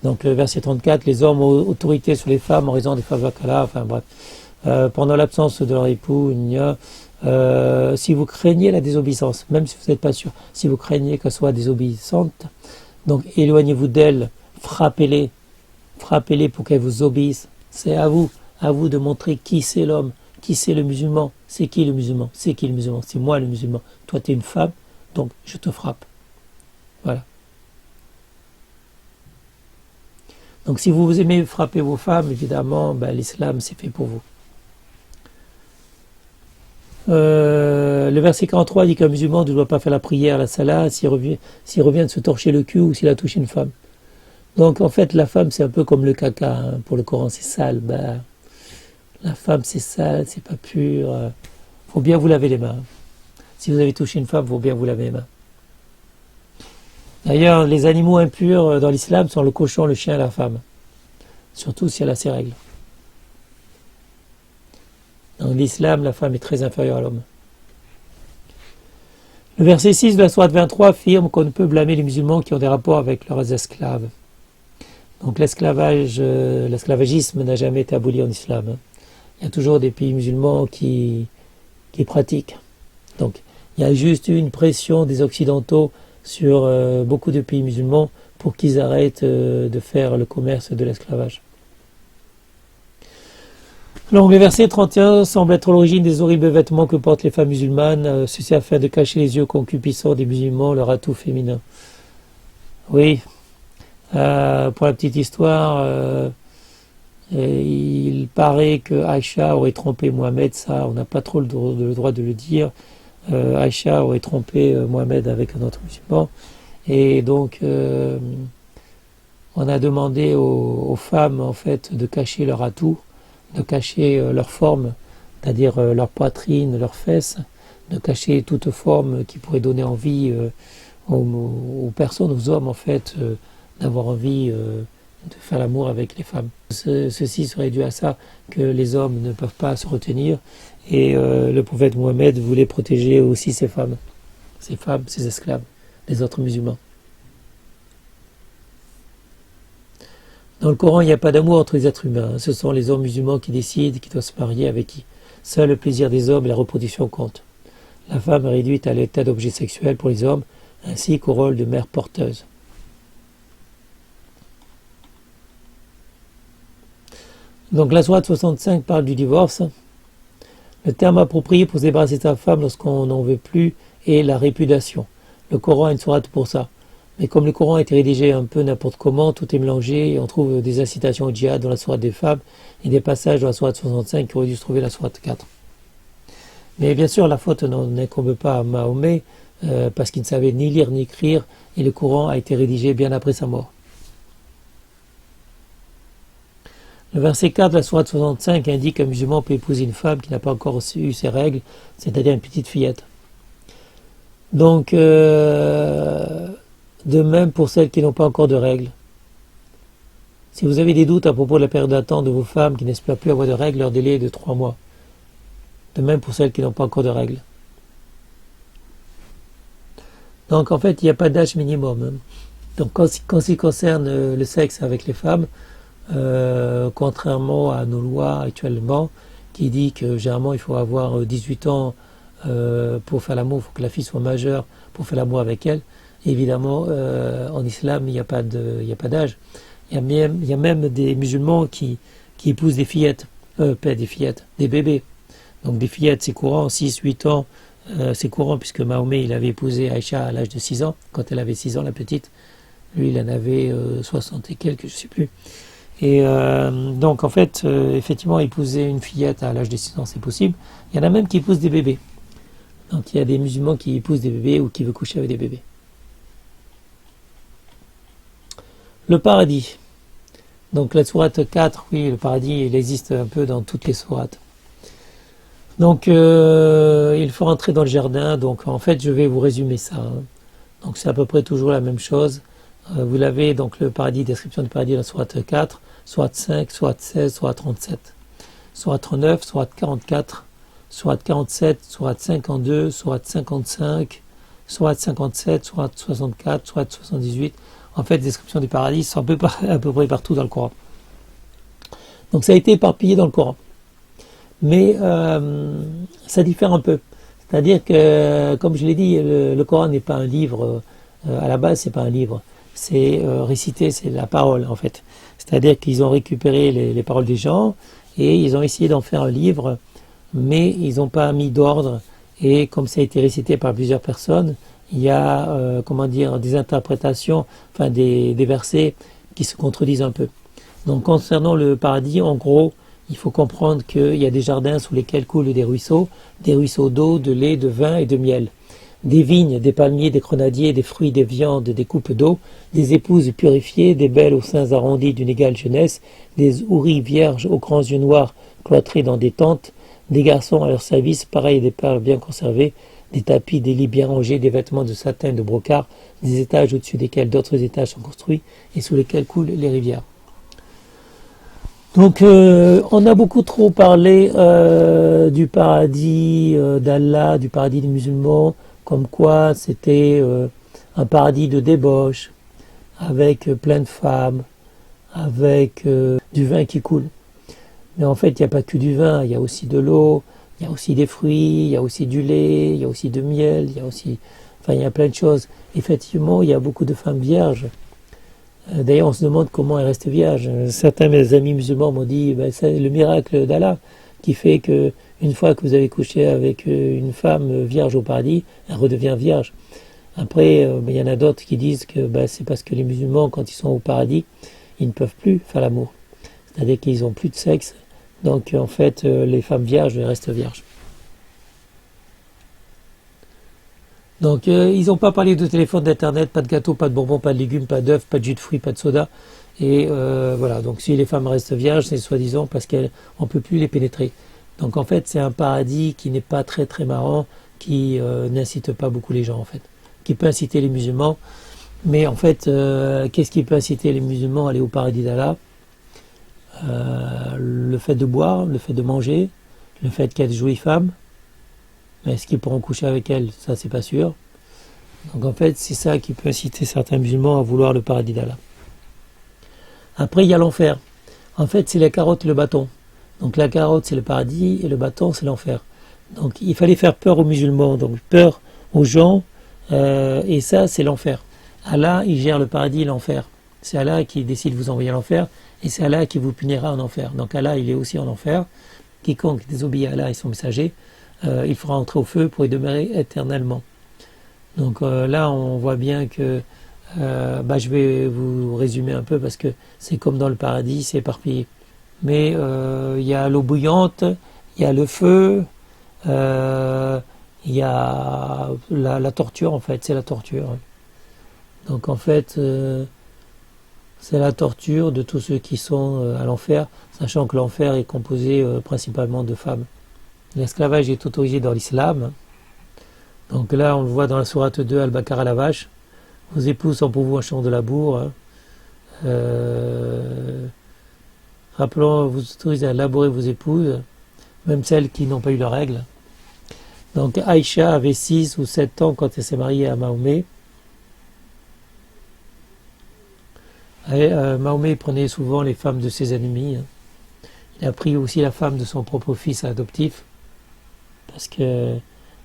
Donc le verset 34, les hommes ont autorité sur les femmes en raison des favakala, enfin bref. Pendant l'absence de leur époux, si vous craignez la désobéissance, même si vous n'êtes pas sûr, si vous craignez qu'elle soit désobéissante, donc éloignez-vous d'elle, frappez-les pour qu'elle vous obéisse. C'est à vous de montrer qui c'est l'homme, qui c'est le musulman, c'est qui le musulman, c'est qui le musulman, c'est moi le musulman. Toi tu es une femme, donc je te frappe. Voilà. Donc si vous aimez frapper vos femmes, évidemment, l'islam c'est fait pour vous. Le verset 43 dit qu'un musulman ne doit pas faire la prière, la salat, s'il revient de se torcher le cul ou s'il a touché une femme. Donc en fait la femme c'est un peu comme le caca, hein, pour le Coran c'est sale. La femme c'est sale, c'est pas pur. Faut bien vous laver les mains. Si vous avez touché une femme, il faut bien vous laver les mains. D'ailleurs, les animaux impurs dans l'islam sont le cochon, le chien et la femme. Surtout si elle a ses règles. Dans l'islam, la femme est très inférieure à l'homme. Le verset 6 de la sourate 23 affirme qu'on ne peut blâmer les musulmans qui ont des rapports avec leurs esclaves. Donc l'esclavagisme n'a jamais été aboli en islam. Hein. Il y a toujours des pays musulmans qui pratiquent. Donc il y a juste eu une pression des Occidentaux sur beaucoup de pays musulmans pour qu'ils arrêtent de faire le commerce de l'esclavage. Donc le verset 31 semble être l'origine des horribles vêtements que portent les femmes musulmanes, ceci afin de cacher les yeux concupiscents des musulmans, leur atout féminin. Oui, pour la petite histoire, il paraît que Aïcha aurait trompé Mohamed, ça on n'a pas trop le droit de le dire. Aïcha aurait trompé Mohamed avec un autre musulman, et donc on a demandé aux femmes en fait de cacher leur atout, de cacher leur forme, c'est-à-dire leur poitrine, leurs fesses, de cacher toute forme qui pourrait donner envie aux personnes, aux hommes en fait, d'avoir envie de faire l'amour avec les femmes. Ceci serait dû à ça que les hommes ne peuvent pas se retenir, et le prophète Mohammed voulait protéger aussi ses femmes, ses esclaves, les autres musulmans. Dans le Coran, il n'y a pas d'amour entre les êtres humains. Ce sont les hommes musulmans qui décident qui doivent se marier avec qui. Seul le plaisir des hommes et la reproduction comptent. La femme est réduite à l'état d'objet sexuel pour les hommes, ainsi qu'au rôle de mère porteuse. Donc la sourate 65 parle du divorce. Le terme approprié pour se débarrasser de sa femme lorsqu'on n'en veut plus est la répudiation. Le Coran a une sourate pour ça. Mais comme le Coran a été rédigé un peu n'importe comment, tout est mélangé, et on trouve des incitations au djihad dans la sourate des femmes et des passages dans la sourate 65 qui auraient dû se trouver dans la sourate 4. Mais bien sûr, la faute n'incombe pas à Mahomet, parce qu'il ne savait ni lire ni écrire, et le Coran a été rédigé bien après sa mort. Le verset 4 de la sourate 65 indique qu'un musulman peut épouser une femme qui n'a pas encore eu ses règles, c'est-à-dire une petite fillette. Donc, de même pour celles qui n'ont pas encore de règles. Si vous avez des doutes à propos de la période d'attente de vos femmes qui n'espèrent plus avoir de règles, leur délai est de 3 mois. De même pour celles qui n'ont pas encore de règles. Donc en fait, il n'y a pas d'âge minimum. Donc quand ce qui concerne le sexe avec les femmes, contrairement à nos lois actuellement, qui dit que généralement il faut avoir 18 ans pour faire l'amour, il faut que la fille soit majeure pour faire l'amour avec elle. Évidemment, en islam, il n'y a pas d'âge. Il y a même des musulmans qui épousent des fillettes, pas des fillettes, des bébés. Donc des fillettes, c'est courant, 6-8 ans, c'est courant puisque Mahomet, il avait épousé Aïcha à l'âge de 6 ans, quand elle avait 6 ans, la petite. Lui, il en avait 60 et quelques, je ne sais plus. Et donc en fait, effectivement, épouser une fillette à l'âge de 6 ans, c'est possible. Il y en a même qui épousent des bébés. Donc il y a des musulmans qui épousent des bébés ou qui veulent coucher avec des bébés. Le paradis. Donc la sourate 4, oui, le paradis, il existe un peu dans toutes les sourates. Donc il faut rentrer dans le jardin. Donc en fait, je vais vous résumer ça. Donc c'est à peu près toujours la même chose. Vous l'avez, donc le paradis, description du paradis dans la sourate 4, sourate 5, sourate 16, sourate 37, sourate 39, sourate 44, sourate 47, sourate 52, sourate 55, sourate 57, sourate 64, sourate 78. En fait, description du paradis sont à peu près partout dans le Coran. Donc ça a été éparpillé dans le Coran. Mais ça diffère un peu. C'est-à-dire que, comme je l'ai dit, le Coran n'est pas un livre, à la base c'est pas un livre, c'est récité, c'est la parole en fait. C'est-à-dire qu'ils ont récupéré les paroles des gens et ils ont essayé d'en faire un livre, mais ils n'ont pas mis d'ordre, et comme ça a été récité par plusieurs personnes, il y a des interprétations, enfin des versets qui se contredisent un peu. Donc concernant le paradis, en gros, il faut comprendre qu'il y a des jardins sous lesquels coulent des ruisseaux d'eau, de lait, de vin et de miel. Des vignes, des palmiers, des grenadiers, des fruits, des viandes, des coupes d'eau, des épouses purifiées, des belles aux seins arrondis d'une égale jeunesse, des houris vierges aux grands yeux noirs cloîtrés dans des tentes, des garçons à leur service, pareils à des perles bien conservées, des tapis, des lits bien rangés, des vêtements de satin et de brocart, des étages au-dessus desquels d'autres étages sont construits et sous lesquels coulent les rivières. Donc on a beaucoup trop parlé du paradis d'Allah, du paradis des musulmans, comme quoi c'était un paradis de débauche, avec plein de femmes, avec du vin qui coule. Mais en fait, il n'y a pas que du vin, il y a aussi de l'eau, il y a aussi des fruits, il y a aussi du lait, il y a aussi de miel, il y a plein de choses. Effectivement, il y a beaucoup de femmes vierges. D'ailleurs, on se demande comment elles restent vierges. Certains de mes amis musulmans m'ont dit c'est le miracle d'Allah qui fait que une fois que vous avez couché avec une femme vierge au paradis, elle redevient vierge. Après, il y en a d'autres qui disent que c'est parce que les musulmans, quand ils sont au paradis, ils ne peuvent plus faire l'amour. C'est-à-dire qu'ils n'ont plus de sexe. Donc, en fait, les femmes vierges restent vierges. Donc, ils n'ont pas parlé de téléphone, d'internet, pas de gâteau, pas de bonbons, pas de légumes, pas d'œufs, pas de jus de fruits, pas de soda. Et voilà, donc si les femmes restent vierges, c'est soi-disant parce qu'on ne peut plus les pénétrer. Donc en fait, c'est un paradis qui n'est pas très très marrant, qui n'incite pas beaucoup les gens en fait, qui peut inciter les musulmans. Mais en fait, qu'est-ce qui peut inciter les musulmans à aller au paradis d'Allah? Le fait de boire, le fait de manger, le fait qu'il y ait de jolies femmes. Mais est-ce qu'ils pourront coucher avec elles? Ça, c'est pas sûr. Donc en fait, c'est ça qui peut inciter certains musulmans à vouloir le paradis d'Allah. Après, il y a l'enfer. En fait, c'est la carotte et le bâton. Donc la carotte, c'est le paradis et le bâton, c'est l'enfer. Donc il fallait faire peur aux musulmans, donc peur aux gens, et ça, c'est l'enfer. Allah, il gère le paradis et l'enfer. C'est Allah qui décide de vous envoyer à l'enfer, et c'est Allah qui vous punira en enfer. Donc Allah, il est aussi en enfer. Quiconque désobéit à Allah et son messager, il fera entrer au feu pour y demeurer éternellement. Donc là, on voit bien que je vais vous résumer un peu parce que c'est comme dans le paradis, c'est éparpillé. Mais il y a l'eau bouillante, il y a le feu, il y a la torture en fait, c'est la torture. Donc en fait, c'est la torture de tous ceux qui sont à l'enfer, sachant que l'enfer est composé principalement de femmes. L'esclavage est autorisé dans l'islam. Donc là, on le voit dans la sourate 2, Al-Baqarah, la vache. Vos épouses sont pour vous un champ de labour. Rappelons, vous autorisez à laborer vos épouses, même celles qui n'ont pas eu leurs règles. Donc Aïcha avait 6 ou 7 ans quand elle s'est mariée à Mahomet. Mahomet prenait souvent les femmes de ses ennemis. Il a pris aussi la femme de son propre fils adoptif parce qu'il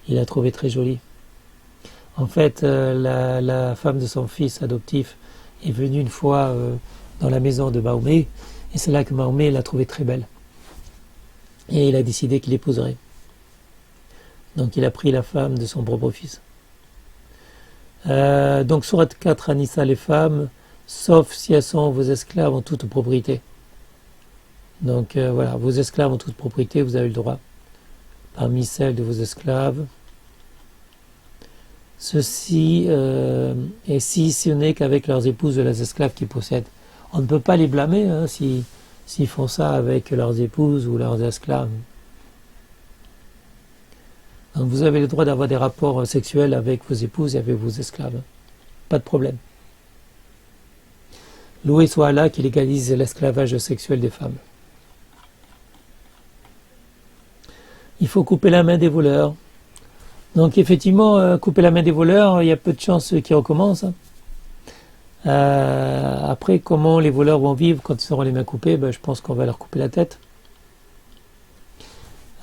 l'a trouvée très jolie. En fait, la femme de son fils adoptif est venue une fois dans la maison de Mahomet et c'est là que Mahomet l'a trouvée très belle. Et il a décidé qu'il l'épouserait. Donc il a pris la femme de son propre fils. Donc sourate 4 An-Nisa, les femmes, sauf si elles sont vos esclaves en toute propriété. Donc voilà, vos esclaves en toute propriété, vous avez le droit. Parmi celles de vos esclaves, ceci et si ce n'est qu'avec leurs épouses de les esclaves qu'ils possèdent. On ne peut pas les blâmer s'ils font ça avec leurs épouses ou leurs esclaves. Donc vous avez le droit d'avoir des rapports sexuels avec vos épouses et avec vos esclaves. Pas de problème. Loué soit Allah qui légalise l'esclavage sexuel des femmes. Il faut couper la main des voleurs. Donc effectivement, couper la main des voleurs, il y a peu de chances qu'ils recommencent. Après, comment les voleurs vont vivre quand ils auront les mains coupées, je pense qu'on va leur couper la tête.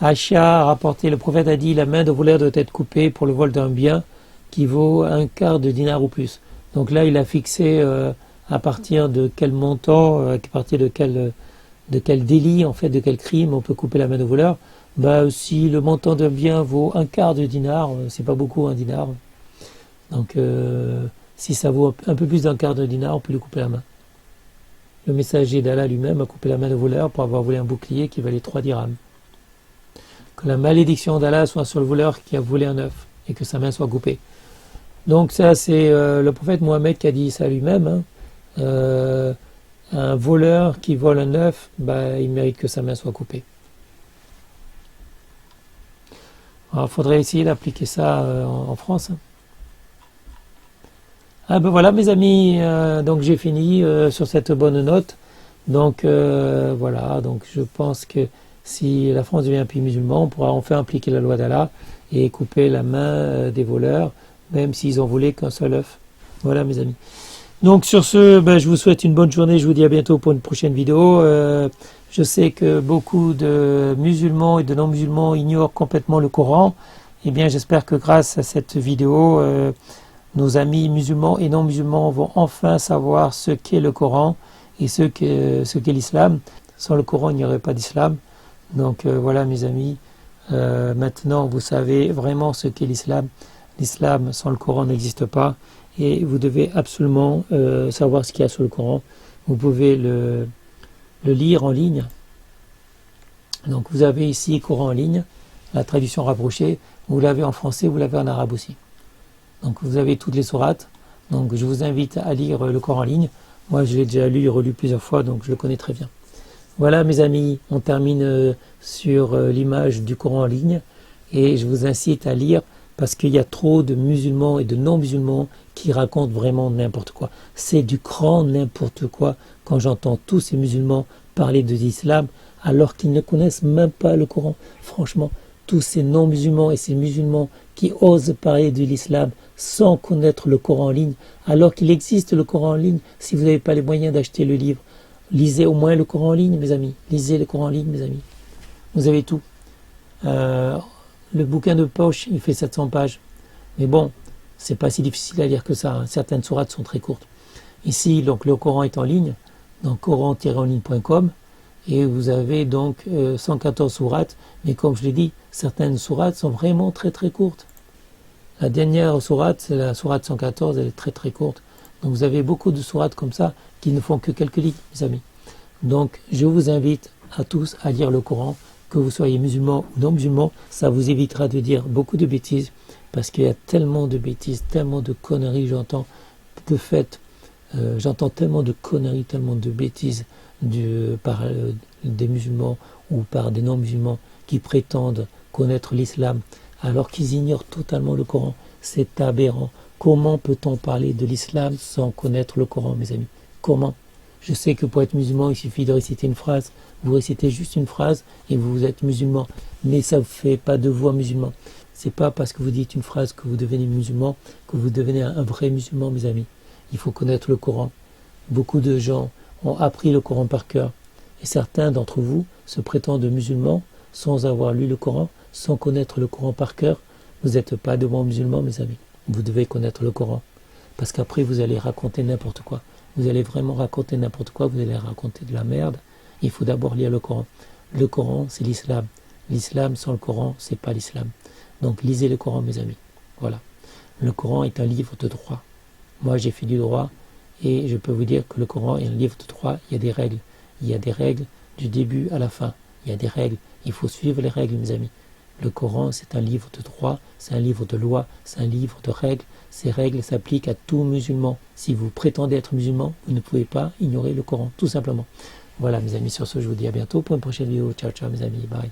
Aïcha a rapporté, le prophète a dit, la main de voleur doit être coupée pour le vol d'un bien qui vaut un quart de dinar ou plus. Donc là, il a fixé à partir de quel montant, à partir de quel délit, en fait, de quel crime on peut couper la main de voleur. Si le montant d'un bien vaut un quart de dinar, c'est pas beaucoup un dinar. Donc si ça vaut un peu plus d'un quart de dinar, on peut lui couper la main. Le messager d'Allah lui-même a coupé la main de voleur pour avoir volé un bouclier qui valait 3 dirhams. Que la malédiction d'Allah soit sur le voleur qui a volé un œuf et que sa main soit coupée. Donc ça c'est le prophète Mohammed qui a dit ça lui-même. Un voleur qui vole un œuf, il mérite que sa main soit coupée. Alors, il faudrait essayer d'appliquer ça en France. Voilà mes amis, donc j'ai fini sur cette bonne note. Donc voilà, donc je pense que si la France devient un pays musulman, on pourra enfin appliquer la loi d'Allah et couper la main des voleurs, même s'ils ont volé qu'un seul œuf. Voilà mes amis. Donc sur ce, je vous souhaite une bonne journée, je vous dis à bientôt pour une prochaine vidéo. Je sais que beaucoup de musulmans et de non-musulmans ignorent complètement le Coran. Eh bien j'espère que grâce à cette vidéo, nos amis musulmans et non-musulmans vont enfin savoir ce qu'est le Coran et ce qu'est l'islam. Sans le Coran, il n'y aurait pas d'islam. Donc voilà mes amis, maintenant vous savez vraiment ce qu'est l'islam. L'islam sans le Coran n'existe pas et vous devez absolument savoir ce qu'il y a sur le Coran. Vous pouvez le lire en ligne. Donc vous avez ici Coran en ligne, la traduction rapprochée. Vous l'avez en français, vous l'avez en arabe aussi. Donc vous avez toutes les sourates. Donc je vous invite à lire le Coran en ligne. Moi je l'ai déjà lu et relu plusieurs fois, donc je le connais très bien. Voilà mes amis, on termine sur l'image du Coran en ligne et je vous incite à lire parce qu'il y a trop de musulmans et de non-musulmans qui racontent vraiment n'importe quoi. C'est du grand n'importe quoi quand j'entends tous ces musulmans parler de l'islam alors qu'ils ne connaissent même pas le Coran. Franchement, tous ces non-musulmans et ces musulmans qui osent parler de l'islam sans connaître le Coran en ligne, alors qu'il existe le Coran en ligne, si vous n'avez pas les moyens d'acheter le livre, lisez au moins le Coran en ligne, mes amis. Lisez le Coran en ligne, mes amis. Vous avez tout. Le bouquin de poche, il fait 700 pages. Mais bon, c'est pas si difficile à lire que ça. Hein. Certaines sourates sont très courtes. Ici, donc, le Coran est en ligne, donc coran-enligne.com. Et vous avez donc 114 sourates. Mais comme je l'ai dit, certaines sourates sont vraiment très très courtes. La dernière sourate, c'est la sourate 114, elle est très très courte. Donc vous avez beaucoup de sourates comme ça qui ne font que quelques lignes, mes amis. Donc je vous invite à tous à lire le Coran, que vous soyez musulmans ou non musulmans, ça vous évitera de dire beaucoup de bêtises, parce qu'il y a tellement de bêtises, tellement de conneries, j'entends tellement de conneries, tellement de bêtises par des musulmans ou par des non-musulmans qui prétendent connaître l'islam, alors qu'ils ignorent totalement le Coran. C'est aberrant. Comment peut-on parler de l'islam sans connaître le Coran, mes amis? Comment? Je sais que pour être musulman, il suffit de réciter une phrase. Vous récitez juste une phrase et vous êtes musulman. Mais ça ne fait pas de vous un musulman. C'est pas parce que vous dites une phrase que vous devenez musulman, que vous devenez un vrai musulman, mes amis. Il faut connaître le Coran. Beaucoup de gens ont appris le Coran par cœur. Et certains d'entre vous se prétendent musulmans sans avoir lu le Coran, sans connaître le Coran par cœur. Vous n'êtes pas de bons musulmans, mes amis. Vous devez connaître le Coran. Parce qu'après, vous allez raconter n'importe quoi. Vous allez vraiment raconter n'importe quoi, vous allez raconter de la merde. Il faut d'abord lire le Coran. Le Coran, c'est l'islam. L'islam sans le Coran, c'est pas l'islam. Donc lisez le Coran, mes amis. Voilà. Le Coran est un livre de droit. Moi, j'ai fait du droit et je peux vous dire que le Coran est un livre de droit. Il y a des règles. Il y a des règles du début à la fin. Il y a des règles. Il faut suivre les règles, mes amis. Le Coran, c'est un livre de droit, c'est un livre de loi, c'est un livre de règles. Ces règles s'appliquent à tout musulman. Si vous prétendez être musulman, vous ne pouvez pas ignorer le Coran, tout simplement. Voilà, mes amis, sur ce, je vous dis à bientôt pour une prochaine vidéo. Ciao, ciao, mes amis. Bye.